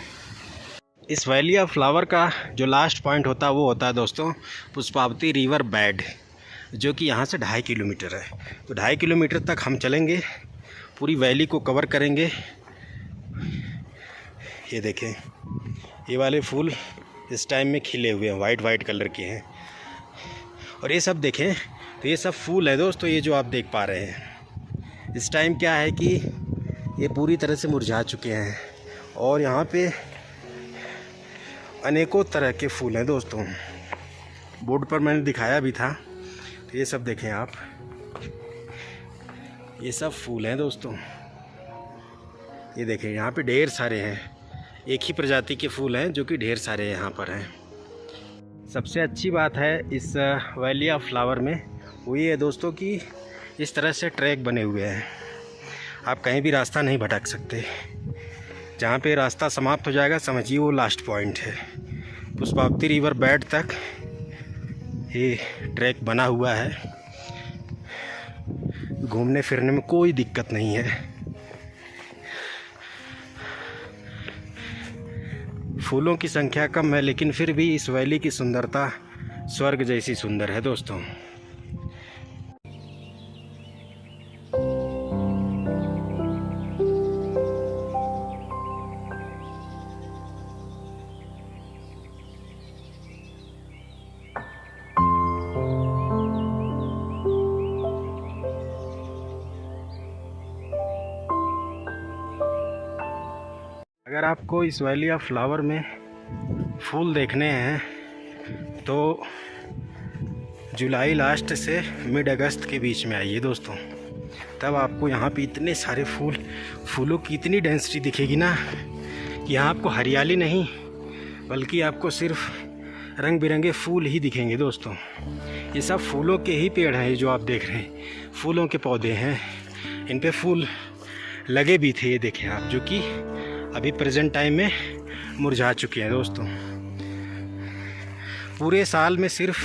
इस वैली ऑफ फ्लावर का जो लास्ट पॉइंट होता है वो होता है दोस्तों पुष्पावती रिवर बेड, जो कि यहाँ से 2.5 किलोमीटर है। तो 2.5 किलोमीटर तक हम चलेंगे, पूरी वैली को कवर करेंगे। ये देखें, ये वाले फूल इस टाइम में खिले हुए हैं, वाइट कलर के हैं। और ये सब देखें तो ये सब फूल है दोस्तों, ये जो आप देख पा रहे हैं। इस टाइम क्या है कि ये पूरी तरह से मुरझा चुके हैं, और यहाँ पे अनेकों तरह के फूल हैं दोस्तों। बोर्ड पर मैंने दिखाया भी था। तो ये सब देखें आप, ये सब फूल हैं दोस्तों। ये देखें यहाँ पे ढेर सारे हैं, एक ही प्रजाति के फूल हैं जो कि ढेर सारे यहाँ पर हैं। सबसे अच्छी बात है इस वैली ऑफ फ्लावर में वो ये है दोस्तों कि इस तरह से ट्रैक बने हुए हैं, आप कहीं भी रास्ता नहीं भटक सकते। जहाँ पे रास्ता समाप्त हो जाएगा समझिए वो लास्ट पॉइंट है। पुष्पावती रिवर बेड तक ये ट्रैक बना हुआ है, घूमने फिरने में कोई दिक्कत नहीं है। फूलों की संख्या कम है, लेकिन फिर भी इस वैली की सुंदरता स्वर्ग जैसी सुंदर है दोस्तों। अगर आपको इस वैली ऑफ फ्लावर में फूल देखने हैं तो जुलाई लास्ट से मिड अगस्त के बीच में आइए दोस्तों, तब आपको यहाँ पे इतने सारे फूलों की इतनी डेंसिटी दिखेगी ना कि यहाँ आपको हरियाली नहीं बल्कि आपको सिर्फ रंग बिरंगे फूल ही दिखेंगे दोस्तों। ये सब फूलों के ही पेड़ हैं, ये जो आप देख रहे हैं फूलों के पौधे हैं। इन पे फूल लगे भी थे, ये देखें आप, जो कि अभी प्रेजेंट टाइम में मुरझा चुके हैं दोस्तों। पूरे साल में सिर्फ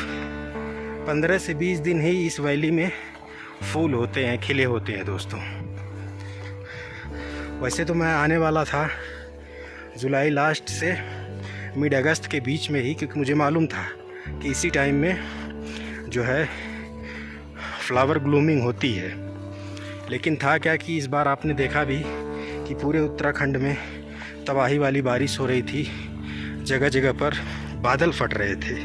15 से 20 दिन ही इस वैली में फूल होते हैं, खिले होते हैं दोस्तों। वैसे तो मैं आने वाला था जुलाई लास्ट से मिड अगस्त के बीच में ही, क्योंकि मुझे मालूम था कि इसी टाइम में जो है फ्लावर ब्लूमिंग होती है। लेकिन था क्या कि इस बार आपने देखा भी कि पूरे उत्तराखंड में तबाही वाली बारिश हो रही थी, जगह जगह पर बादल फट रहे थे,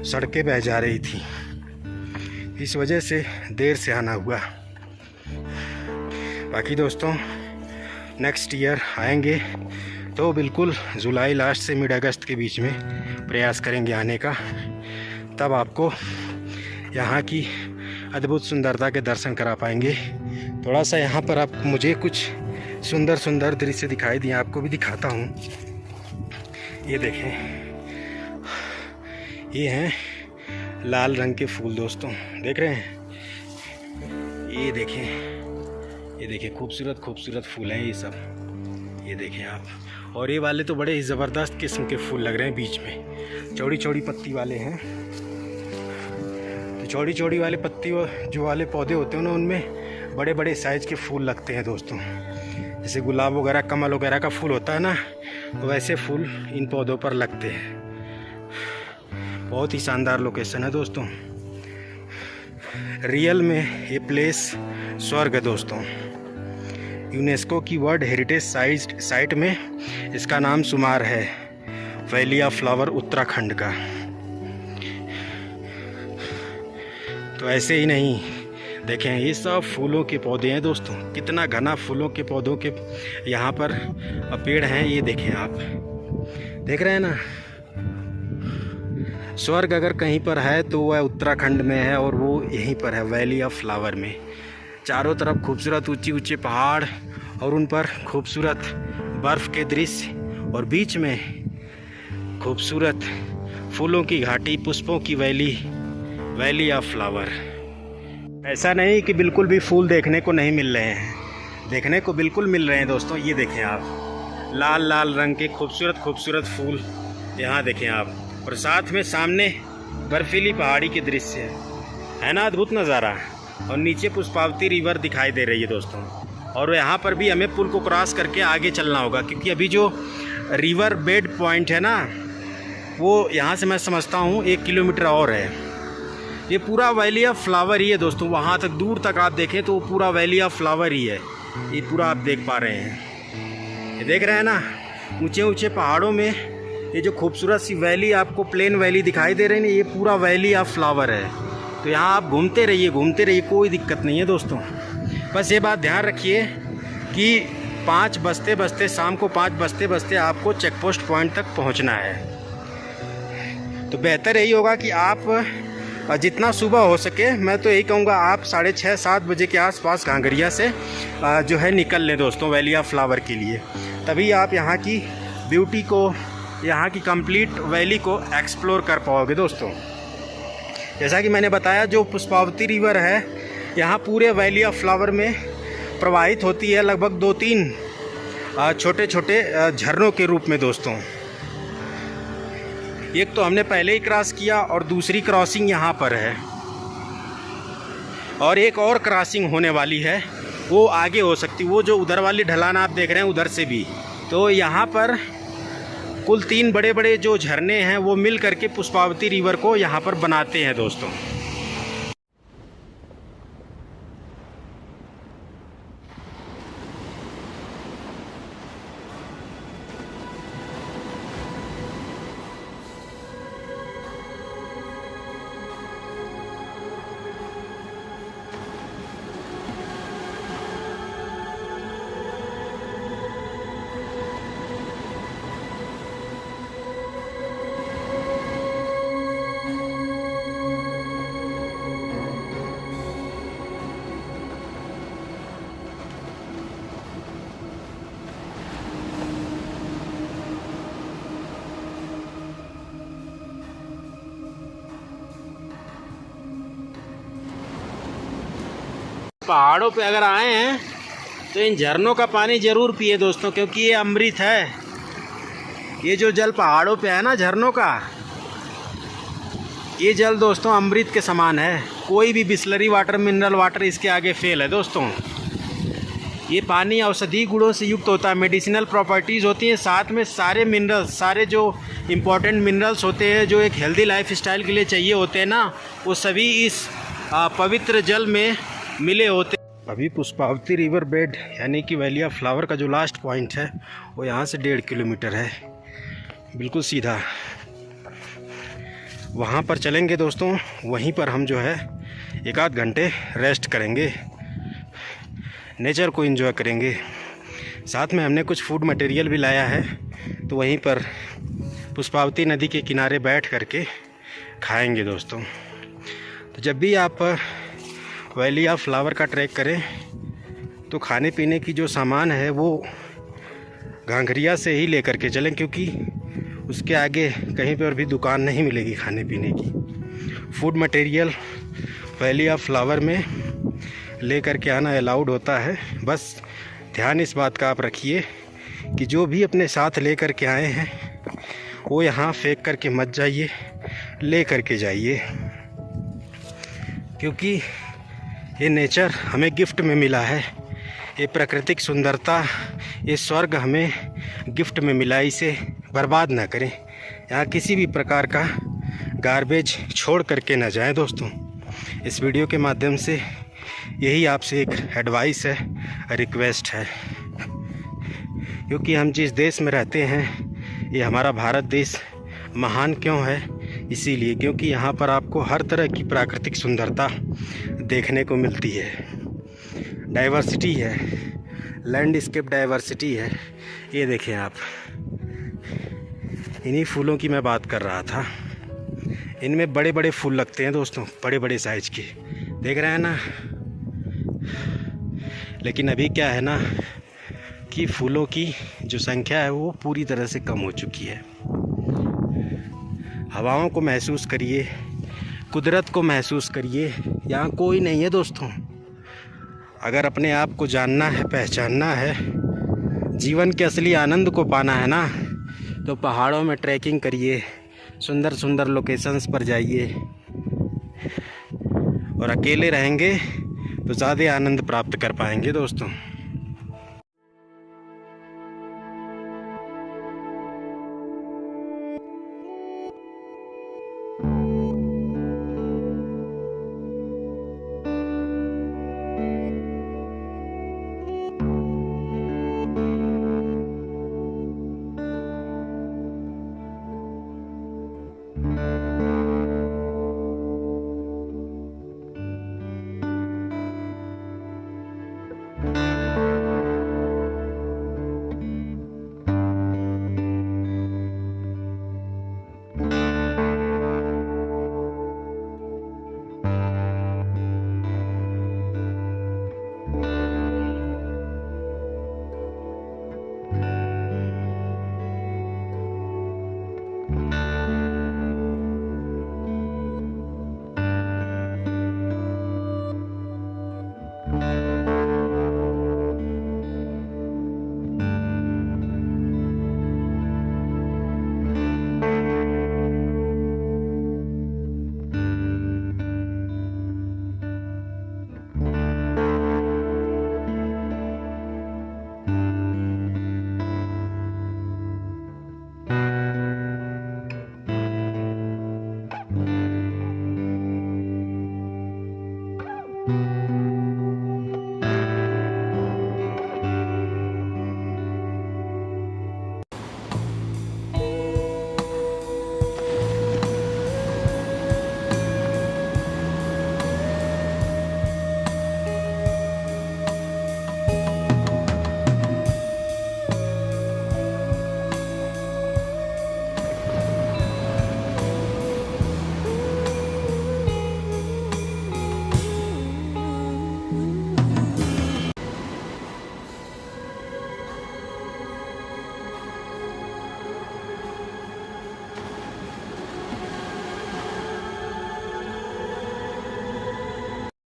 सड़कें बह जा रही थी। इस वजह से देर से आना हुआ। बाकी दोस्तों नेक्स्ट ईयर आएंगे तो बिल्कुल जुलाई लास्ट से मिड अगस्त के बीच में प्रयास करेंगे आने का, तब आपको यहाँ की अद्भुत सुंदरता के दर्शन करा पाएंगे। थोड़ा सा यहाँ पर आप मुझे कुछ सुंदर सुंदर दृश्य दिखाई दिए, आपको भी दिखाता हूँ। ये देखें, ये हैं लाल रंग के फूल दोस्तों, देख रहे हैं? ये देखें खूबसूरत खूबसूरत फूल हैं ये सब, ये देखें आप। और ये वाले तो बड़े ही ज़बरदस्त किस्म के फूल लग रहे हैं, बीच में चौड़ी चौड़ी पत्ती वाले हैं। तो चौड़ी चौड़ी वाले पत्ती जो वाले पौधे होते हैं ना, उनमें बड़े बड़े साइज़ के फूल लगते हैं दोस्तों। जैसे गुलाब वगैरह, कमल वगैरह का फूल होता है ना, तो वैसे फूल इन पौधों पर लगते हैं। बहुत ही शानदार लोकेशन है दोस्तों। रियल में ये प्लेस स्वर्ग है दोस्तों। यूनेस्को की वर्ल्ड हेरिटेज साइट में इसका नाम शुमार है, वैली ऑफ फ्लावर उत्तराखंड का। तो ऐसे ही नहीं, देखें ये सब फूलों के पौधे हैं दोस्तों। कितना घना फूलों के पौधों के यहाँ पर पेड़ हैं, ये देखें आप, देख रहे हैं ना। स्वर्ग अगर कहीं पर है तो वह उत्तराखंड में है, और वो यहीं पर है, वैली ऑफ फ्लावर में। चारों तरफ खूबसूरत ऊंचे ऊंचे पहाड़ और उन पर खूबसूरत बर्फ़ के दृश्य, और बीच में खूबसूरत फूलों की घाटी, पुष्पों की वैली ऑफ फ्लावर। ऐसा नहीं कि बिल्कुल भी फूल देखने को नहीं मिल रहे हैं, देखने को बिल्कुल मिल रहे हैं दोस्तों। ये देखें आप, लाल लाल रंग के खूबसूरत फूल यहाँ देखें आप, और साथ में सामने बर्फीली पहाड़ी के दृश्य है ना, अद्भुत नज़ारा। और नीचे पुष्पावती रिवर दिखाई दे रही है दोस्तों। और यहाँ पर भी हमें पुल को क्रॉस करके आगे चलना होगा, क्योंकि अभी जो रिवर बेड पॉइंट है ना, वो यहाँ से मैं समझता हूँ 1 किलोमीटर और है। ये पूरा वैली ऑफ फ्लावर ही है दोस्तों। वहाँ तक दूर तक आप देखें तो पूरा वैली ऑफ फ्लावर ही है। ये पूरा आप देख पा रहे हैं, ये देख रहे हैं ना, ऊंचे ऊंचे पहाड़ों में ये जो खूबसूरत सी वैली आपको प्लेन वैली दिखाई दे रही है, ये पूरा वैली ऑफ फ्लावर है। तो यहाँ आप घूमते रहिए, कोई दिक्कत नहीं है दोस्तों। बस ये बात ध्यान रखिए कि 5 बजते बजते, शाम को 5 बजते बजते आपको चेक पोस्ट पॉइंट तक पहुँचना है। तो बेहतर यही होगा कि आप जितना सुबह हो सके, मैं तो यही कहूँगा आप 6:30-7 बजे के आसपास घांघरिया से जो है निकल लें दोस्तों, वैली ऑफ फ्लावर के लिए। तभी आप यहाँ की ब्यूटी को, यहाँ की कंप्लीट वैली को एक्सप्लोर कर पाओगे दोस्तों। जैसा कि मैंने बताया, जो पुष्पावती रिवर है यहाँ पूरे वैली ऑफ फ्लावर में प्रवाहित होती है, लगभग 2-3 छोटे छोटे झरनों के रूप में दोस्तों। एक तो हमने पहले ही क्रॉस किया, और दूसरी क्रॉसिंग यहाँ पर है, और एक और क्रॉसिंग होने वाली है, वो आगे हो सकती, वो जो उधर वाली ढलान आप देख रहे हैं उधर से भी। तो यहाँ पर कुल 3 बड़े बड़े जो झरने हैं वो मिल करके पुष्पावती रिवर को यहाँ पर बनाते हैं दोस्तों। पहाड़ों पे अगर आए हैं तो इन झरनों का पानी ज़रूर पिए दोस्तों, क्योंकि ये अमृत है। ये जो जल पहाड़ों पे है ना, झरनों का, ये जल दोस्तों अमृत के समान है। कोई भी बिस्लरी वाटर, मिनरल वाटर इसके आगे फेल है दोस्तों। ये पानी औषधि गुणों से युक्त होता है, मेडिसिनल प्रॉपर्टीज़ होती हैं, साथ में सारे मिनरल्स, सारे जो इम्पोर्टेंट मिनरल्स होते हैं जो एक हेल्दी लाइफ स्टाइल के लिए चाहिए होते हैं ना, वो सभी इस पवित्र जल में मिले होते। अभी पुष्पावती रिवर बेड यानी कि वैली ऑफ फ्लावर का जो लास्ट पॉइंट है वो यहाँ से 1.5 किलोमीटर है, बिल्कुल सीधा। वहाँ पर चलेंगे दोस्तों, वहीं पर हम जो है 1-8 घंटे रेस्ट करेंगे, नेचर को एंजॉय करेंगे। साथ में हमने कुछ फूड मटेरियल भी लाया है, तो वहीं पर पुष्पावती नदी के किनारे बैठ करके खाएंगे दोस्तों। तो जब भी आप वैली ऑफ फ्लावर का ट्रैक करें तो खाने पीने की जो सामान है वो घांघरिया से ही लेकर के चलें, क्योंकि उसके आगे कहीं पर भी दुकान नहीं मिलेगी खाने पीने की। Food material valley of flower में लेकर के आना अलाउड होता है। बस ध्यान इस बात का आप रखिए कि जो भी अपने साथ ले कर के आए हैं वो यहाँ फेंक करके मत जाइए, ले करके जाइए, क्योंकि ये नेचर हमें गिफ्ट में मिला है। ये प्राकृतिक सुंदरता, ये स्वर्ग हमें गिफ्ट में मिला, इसे बर्बाद ना करें। यहाँ किसी भी प्रकार का गार्बेज छोड़ करके ना जाएं दोस्तों। इस वीडियो के माध्यम से यही आपसे एक एडवाइस है, रिक्वेस्ट है, क्योंकि हम जिस देश में रहते हैं ये हमारा भारत देश महान क्यों है, इसीलिए क्योंकि यहाँ पर आपको हर तरह की प्राकृतिक सुंदरता देखने को मिलती है, डाइवर्सिटी है, लैंडस्केप डाइवर्सिटी है। ये देखें आप, इन्हीं फूलों की मैं बात कर रहा था। इनमें बड़े बड़े फूल लगते हैं दोस्तों, बड़े बड़े साइज के, देख रहे हैं ना। लेकिन अभी क्या है ना कि फूलों की जो संख्या है वो पूरी तरह से कम हो चुकी है। हवाओं को महसूस करिए, कुदरत को महसूस करिए। यहाँ कोई नहीं है दोस्तों। अगर अपने आप को जानना है, पहचानना है, जीवन के असली आनंद को पाना है ना, तो पहाड़ों में ट्रैकिंग करिए, सुंदर सुंदर लोकेशंस पर जाइए, और अकेले रहेंगे तो ज़्यादा आनंद प्राप्त कर पाएंगे दोस्तों।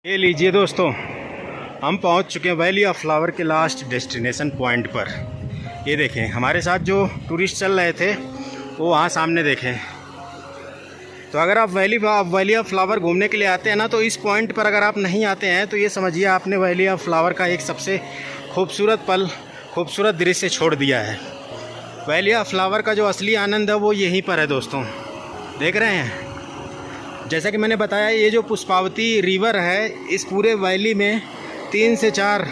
ये लीजिए दोस्तों, हम पहुंच चुके हैं वैली ऑफ फ्लावर के लास्ट डेस्टिनेशन पॉइंट पर। ये देखें, हमारे साथ जो टूरिस्ट चल रहे थे वो वहाँ सामने देखें। तो अगर आप वैली ऑफ फ्लावर घूमने के लिए आते हैं ना, तो इस पॉइंट पर अगर आप नहीं आते हैं तो ये समझिए आपने वैली ऑफ फ्लावर का एक सबसे खूबसूरत पल, खूबसूरत दृश्य छोड़ दिया है। वैली ऑफ फ्लावर का जो असली आनंद है वो यहीं पर है दोस्तों, देख रहे हैं। जैसा कि मैंने बताया, ये जो पुष्पावती रिवर है इस पूरे वैली में 3 से 4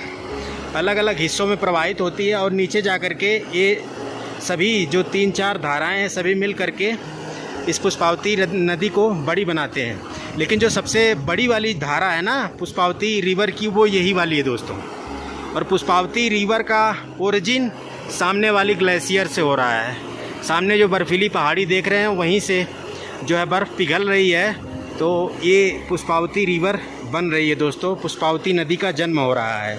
अलग अलग हिस्सों में प्रवाहित होती है, और नीचे जा कर के ये सभी जो 3-4 धाराएं हैं सभी मिल करके इस पुष्पावती नदी को बड़ी बनाते हैं। लेकिन जो सबसे बड़ी वाली धारा है ना पुष्पावती रिवर की, वो यही वाली है दोस्तों। और पुष्पावती रिवर का ओरिजिन सामने वाली ग्लेशियर से हो रहा है। सामने जो बर्फीली पहाड़ी देख रहे हैं वहीं से जो है बर्फ़ पिघल रही है, तो ये पुष्पावती रिवर बन रही है दोस्तों। पुष्पावती नदी का जन्म हो रहा है।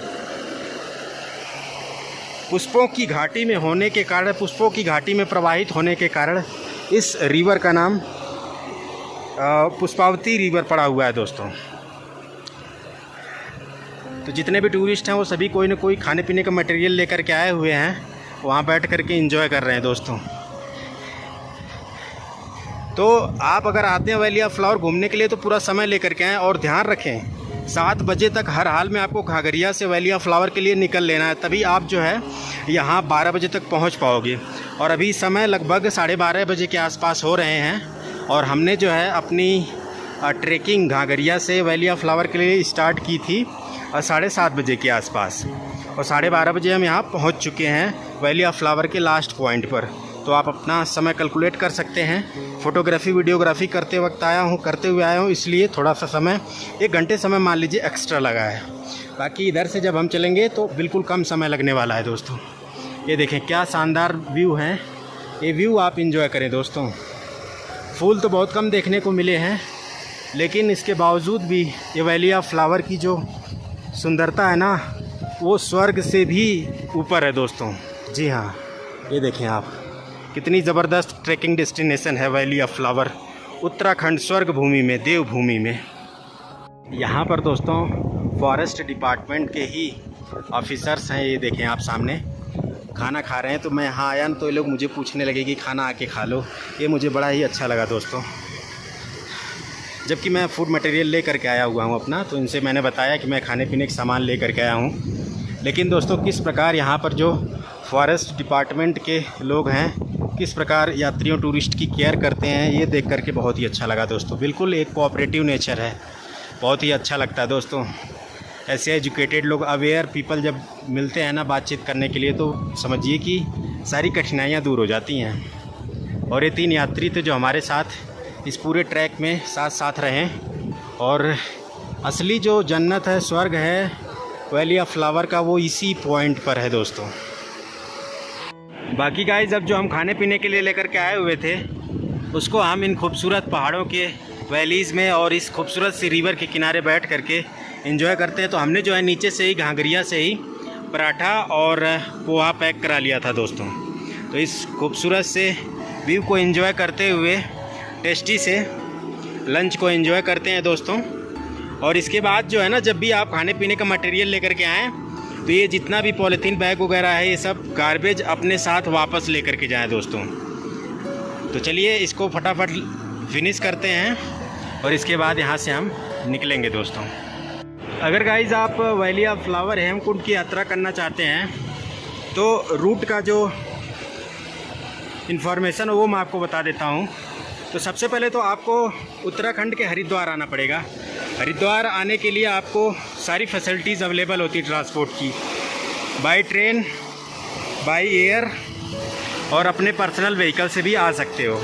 पुष्पों की घाटी में होने के कारण, पुष्पों की घाटी में प्रवाहित होने के कारण इस रिवर का नाम पुष्पावती रिवर पड़ा हुआ है दोस्तों। तो जितने भी टूरिस्ट हैं वो सभी कोई ना कोई खाने पीने का मटेरियल लेकर के आए हुए हैं, वहाँ बैठ कर के एंजॉय कर रहे हैं दोस्तों। तो आप अगर आते हैं वैली ऑफ फ्लावर घूमने के लिए तो पूरा समय लेकर के आएँ, और ध्यान रखें 7 बजे तक हर हाल में आपको घाघरिया से वैली ऑफ फ्लावर के लिए निकल लेना है, तभी आप जो है यहाँ 12 बजे तक पहुँच पाओगे। और अभी समय लगभग 12:30 बजे के आसपास हो रहे हैं, और हमने जो है अपनी ट्रैकिंग घाघरिया से वैली ऑफ फ्लावर के लिए स्टार्ट की थी 7:30 बजे के आसपास, और 12:30 बजे हम यहाँ पहुँच चुके हैं वैली ऑफ फ्लावर के लास्ट पॉइंट पर। तो आप अपना समय कैलकुलेट कर सकते हैं। फ़ोटोग्राफी वीडियोग्राफी करते हुए आया हूँ, इसलिए थोड़ा सा समय 1 घंटे समय मान लीजिए एक्स्ट्रा लगा है। बाकी इधर से जब हम चलेंगे तो बिल्कुल कम समय लगने वाला है दोस्तों। ये देखें क्या शानदार व्यू है, ये व्यू आप इंजॉय करें दोस्तों। फूल तो बहुत कम देखने को मिले हैं, लेकिन इसके बावजूद भी ये वैली ऑफ फ्लावर की जो सुंदरता है ना, वो स्वर्ग से भी ऊपर है दोस्तों। जी हाँ, ये देखें आप, कितनी ज़बरदस्त ट्रैकिंग डेस्टिनेशन है वैली ऑफ फ्लावर, उत्तराखंड स्वर्ग भूमि में, देवभूमि में। यहाँ पर दोस्तों फॉरेस्ट डिपार्टमेंट के ही ऑफिसर्स हैं। ये देखें आप सामने खाना खा रहे हैं। तो मैं यहाँ आया ना, तो ये लोग मुझे पूछने लगे कि खाना आके खा लो। ये मुझे बड़ा ही अच्छा लगा दोस्तों, जबकि मैं फूड मटेरियल ले करके आया हुआ हूँ अपना। तो इनसे मैंने बताया कि मैं खाने पीने के सामान ले करके आया हूँ। लेकिन दोस्तों किस प्रकार यहाँ पर जो फॉरेस्ट डिपार्टमेंट के लोग हैं, किस प्रकार यात्रियों टूरिस्ट की केयर करते हैं, ये देख करके बहुत ही अच्छा लगा दोस्तों। बिल्कुल एक कोऑपरेटिव नेचर है, बहुत ही अच्छा लगता है दोस्तों। ऐसे एजुकेटेड लोग, अवेयर पीपल जब मिलते हैं ना बातचीत करने के लिए, तो समझिए कि सारी कठिनाइयाँ दूर हो जाती हैं। और ये 3 यात्री थे जो हमारे साथ इस पूरे ट्रैक में साथ रहे। और असली जो जन्नत है, स्वर्ग है वैली ऑफ फ्लावर का, वो इसी पॉइंट पर है दोस्तों। बाकी गाइस, अब जो हम खाने पीने के लिए लेकर के आए हुए थे, उसको हम इन खूबसूरत पहाड़ों के वैलीज़ में और इस खूबसूरत सी रिवर के किनारे बैठ करके एंजॉय करते हैं। तो हमने जो है नीचे से ही घाघरिया से ही पराठा और पोहा पैक करा लिया था दोस्तों। तो इस खूबसूरत से व्यू को एंजॉय करते हुए टेस्टी से लंच को एंजॉय करते हैं दोस्तों। और इसके बाद जो है ना, जब भी आप खाने पीने का मटेरियल लेकर के आएँ, तो ये जितना भी पॉलीथीन बैग वगैरह है, ये सब गार्बेज अपने साथ वापस लेकर के जाएं दोस्तों। तो चलिए इसको फटाफट फिनिश करते हैं और इसके बाद यहाँ से हम निकलेंगे दोस्तों। अगर गाइज़ आप वैली ऑफ फ्लावर हेमकुंड की यात्रा करना चाहते हैं, तो रूट का जो इन्फॉर्मेशन है वो मैं आपको बता देता हूँ। तो सबसे पहले तो आपको उत्तराखंड के हरिद्वार आना पड़ेगा। हरिद्वार आने के लिए आपको सारी फैसिलिटीज़ अवेलेबल होती है ट्रांसपोर्ट की, बाय ट्रेन, बाय एयर, और अपने पर्सनल व्हीकल से भी आ सकते हो।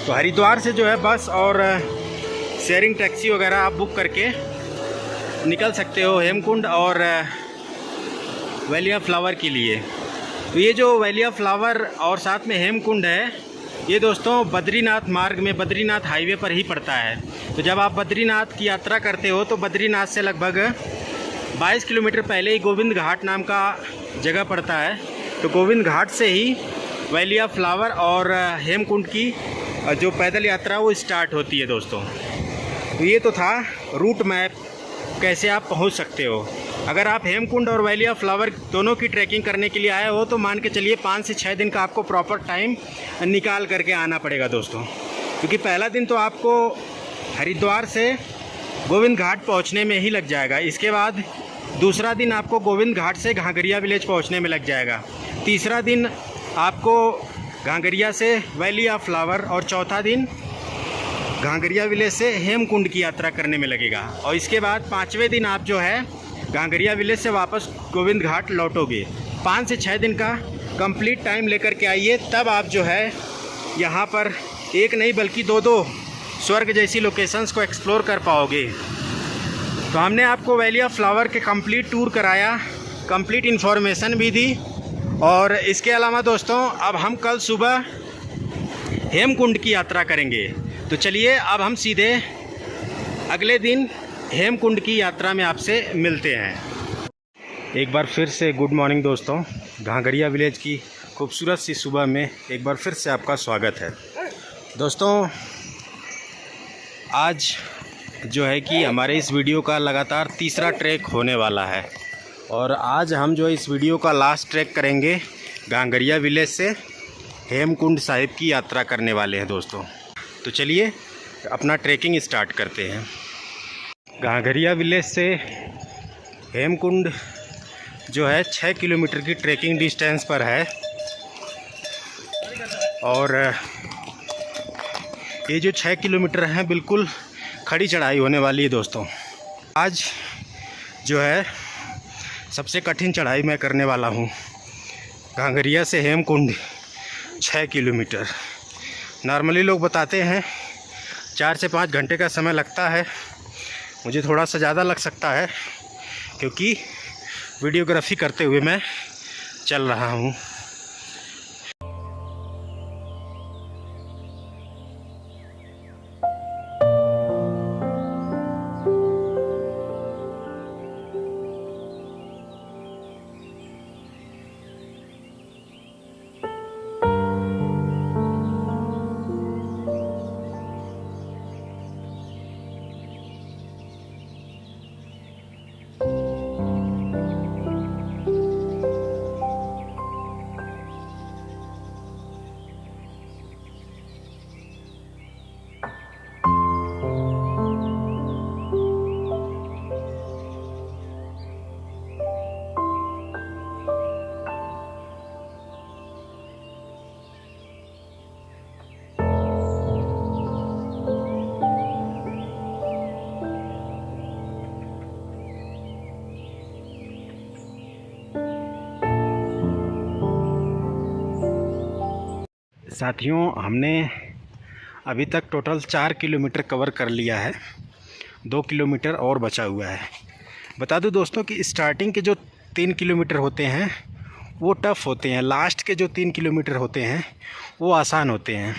तो हरिद्वार से जो है बस और शेयरिंग टैक्सी वगैरह आप बुक करके निकल सकते हो हेमकुंड और वैली ऑफ फ्लावर के लिए। तो ये जो वैली ऑफ फ्लावर और साथ में हेमकुंड है, ये दोस्तों बद्रीनाथ मार्ग में, बद्रीनाथ हाईवे पर ही पड़ता है। तो जब आप बद्रीनाथ की यात्रा करते हो, तो बद्रीनाथ से लगभग 22 किलोमीटर पहले ही गोविंद घाट नाम का जगह पड़ता है। तो गोविंद घाट से ही वैली ऑफ फ्लावर और हेमकुंड की जो पैदल यात्रा वो स्टार्ट होती है दोस्तों। तो ये तो था रूट मैप, कैसे आप पहुंच सकते हो। अगर आप हेमकुंड और वैली ऑफ फ्लावर दोनों की ट्रैकिंग करने के लिए आए हो, तो मान के चलिए 5 से 6 दिन का आपको प्रॉपर टाइम निकाल करके आना पड़ेगा दोस्तों। क्योंकि पहला दिन तो आपको हरिद्वार से गोविंद घाट पहुंचने में ही लग जाएगा। इसके बाद दूसरा दिन आपको गोविंद घाट से घाघरिया विलेज पहुंचने में लग जाएगा। तीसरा दिन आपको घाघरिया से वैली ऑफ फ्लावर, और चौथा दिन घाघरिया विलेज से हेमकुंड की यात्रा करने में लगेगा। और इसके बाद 5वें दिन आप जो है घाघरिया विलेज से वापस गोविंद घाट लौटोगे। 5 से 6 दिन का कंप्लीट टाइम लेकर के आइए, तब आप जो है यहाँ पर एक नहीं बल्कि 2 स्वर्ग जैसी लोकेशंस को एक्सप्लोर कर पाओगे। तो हमने आपको वैली ऑफ फ्लावर के कंप्लीट टूर कराया, कंप्लीट इन्फॉर्मेशन भी दी। और इसके अलावा दोस्तों, अब हम कल सुबह हेमकुंड की यात्रा करेंगे। तो चलिए अब हम सीधे अगले दिन हेमकुंड की यात्रा में आपसे मिलते हैं। एक बार फिर से गुड मॉर्निंग दोस्तों। घाघरिया विलेज की खूबसूरत सी सुबह में एक बार फिर से आपका स्वागत है दोस्तों। आज जो है कि हमारे इस वीडियो का लगातार तीसरा ट्रैक होने वाला है, और आज हम जो इस वीडियो का लास्ट ट्रैक करेंगे घाघरिया विलेज से हेमकुंड साहिब की यात्रा करने वाले हैं दोस्तों। तो चलिए अपना ट्रैकिंग स्टार्ट करते हैं। घाघरिया विलेज से हेमकुंड जो है 6 किलोमीटर की ट्रैकिंग डिस्टेंस पर है, और ये जो 6 किलोमीटर है बिल्कुल खड़ी चढ़ाई होने वाली है दोस्तों। आज जो है सबसे कठिन चढ़ाई मैं करने वाला हूँ, घांगरिया से हेमकुंड 6 किलोमीटर। नॉर्मली लोग बताते हैं 4 से 5 घंटे का समय लगता है, मुझे थोड़ा सा ज़्यादा लग सकता है क्योंकि वीडियोग्राफी करते हुए मैं चल रहा हूँ। साथियों, हमने अभी तक टोटल 4 किलोमीटर कवर कर लिया है, 2 किलोमीटर और बचा हुआ है। बता दूं दोस्तों कि स्टार्टिंग के जो 3 किलोमीटर होते हैं वो टफ़ होते हैं, लास्ट के जो 3 किलोमीटर होते हैं वो आसान होते हैं।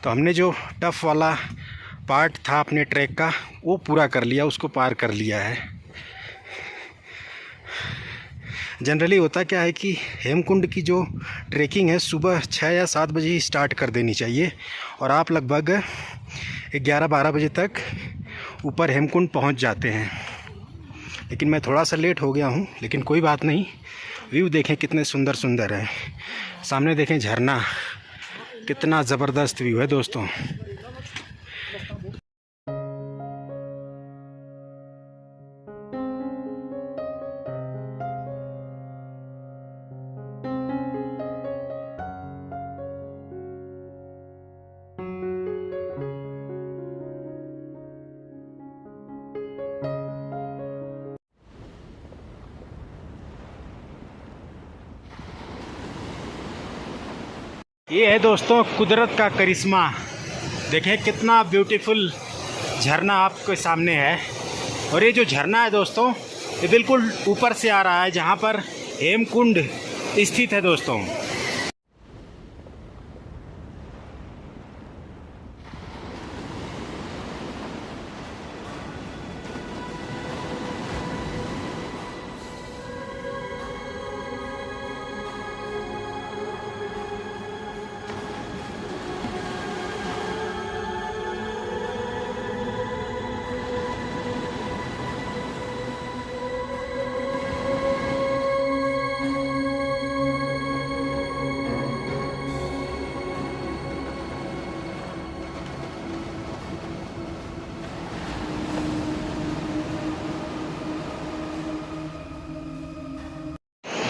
तो हमने जो टफ़ वाला पार्ट था अपने ट्रैक का वो पूरा कर लिया, उसको पार कर लिया है। जनरली होता क्या है कि हेमकुंड की जो ट्रैकिंग है सुबह 6 या 7 बजे ही स्टार्ट कर देनी चाहिए और आप लगभग 11-12 बजे तक ऊपर हेमकुंड पहुंच जाते हैं। लेकिन मैं थोड़ा सा लेट हो गया हूं, लेकिन कोई बात नहीं। व्यू देखें कितने सुंदर सुंदर है, सामने देखें झरना, कितना ज़बरदस्त व्यू है दोस्तों। ये है दोस्तों कुदरत का करिश्मा, देखें कितना ब्यूटीफुल झरना आपके सामने है। और ये जो झरना है दोस्तों ये बिल्कुल ऊपर से आ रहा है जहाँ पर हेमकुंड स्थित है दोस्तों।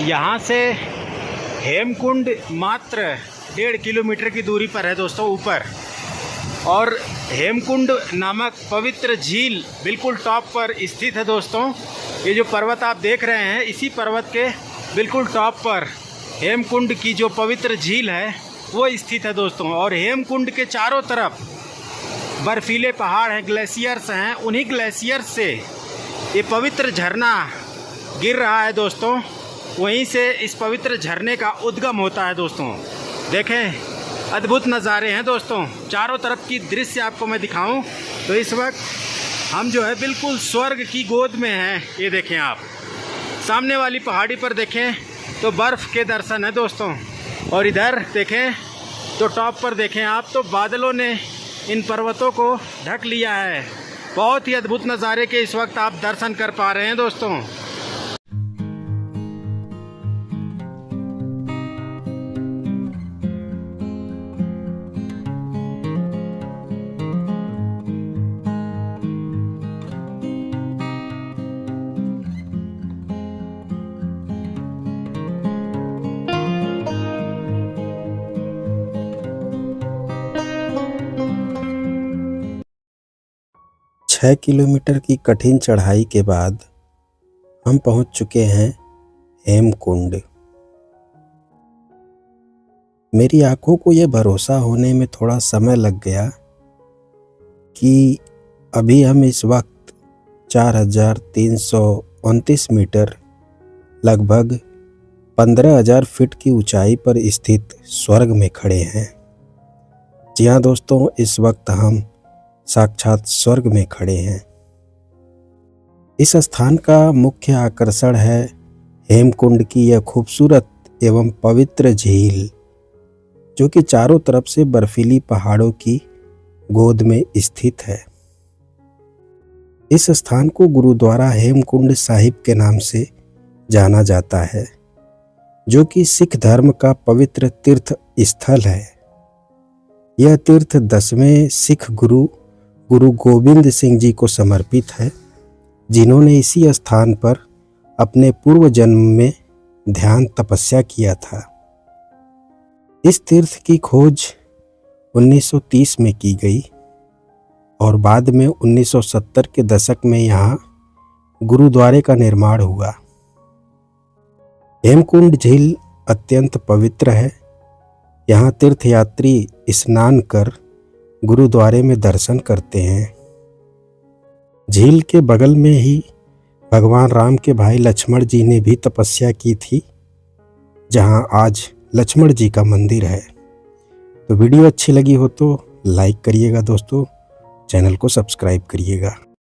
यहाँ से हेमकुंड मात्र 1.5 किलोमीटर की दूरी पर है दोस्तों ऊपर, और हेमकुंड नामक पवित्र झील बिल्कुल टॉप पर स्थित है दोस्तों। ये जो पर्वत आप देख रहे हैं, इसी पर्वत के बिल्कुल टॉप पर हेमकुंड की जो पवित्र झील है वो स्थित है दोस्तों। और हेमकुंड के चारों तरफ बर्फीले पहाड़ हैं, ग्लेशियर्स हैं, उन्हीं ग्लेशियर्स से ये पवित्र झरना गिर रहा है दोस्तों। वहीं से इस पवित्र झरने का उद्गम होता है दोस्तों। देखें अद्भुत नज़ारे हैं दोस्तों, चारों तरफ की दृश्य आपको मैं दिखाऊं तो इस वक्त हम जो है बिल्कुल स्वर्ग की गोद में हैं। ये देखें आप सामने वाली पहाड़ी पर देखें तो बर्फ़ के दर्शन है दोस्तों, और इधर देखें तो टॉप पर देखें आप तो बादलों ने इन पर्वतों को ढक लिया है। बहुत ही अद्भुत नज़ारे के इस वक्त आप दर्शन कर पा रहे हैं दोस्तों। 6 किलोमीटर की कठिन चढ़ाई के बाद हम पहुंच चुके हैं हेमकुंड। मेरी आंखों को यह भरोसा होने में थोड़ा समय लग गया कि अभी हम इस वक्त 4,329 मीटर लगभग 15,000 फीट की ऊंचाई पर स्थित स्वर्ग में खड़े हैं। जी हाँ दोस्तों, इस वक्त हम साक्षात स्वर्ग में खड़े हैं। इस स्थान का मुख्य आकर्षण है हेमकुंड की यह खूबसूरत एवं पवित्र झील, जो कि चारों तरफ से बर्फीली पहाड़ों की गोद में स्थित है। इस स्थान को गुरुद्वारा हेमकुंड साहिब के नाम से जाना जाता है, जो कि सिख धर्म का पवित्र तीर्थ स्थल है। यह तीर्थ 10वें सिख गुरु गोविंद सिंह जी को समर्पित है, जिन्होंने इसी स्थान पर अपने पूर्व जन्म में ध्यान तपस्या किया था। इस तीर्थ की खोज 1930 में की गई और बाद में 1970 के दशक में यहाँ गुरुद्वारे का निर्माण हुआ। हेमकुंड झील अत्यंत पवित्र है। यहाँ तीर्थयात्री स्नान कर गुरुद्वारे में दर्शन करते हैं। झील के बगल में ही भगवान राम के भाई लक्ष्मण जी ने भी तपस्या की थी, जहाँ आज लक्ष्मण जी का मंदिर है। तो वीडियो अच्छी लगी हो तो लाइक करिएगा दोस्तों, चैनल को सब्सक्राइब करिएगा।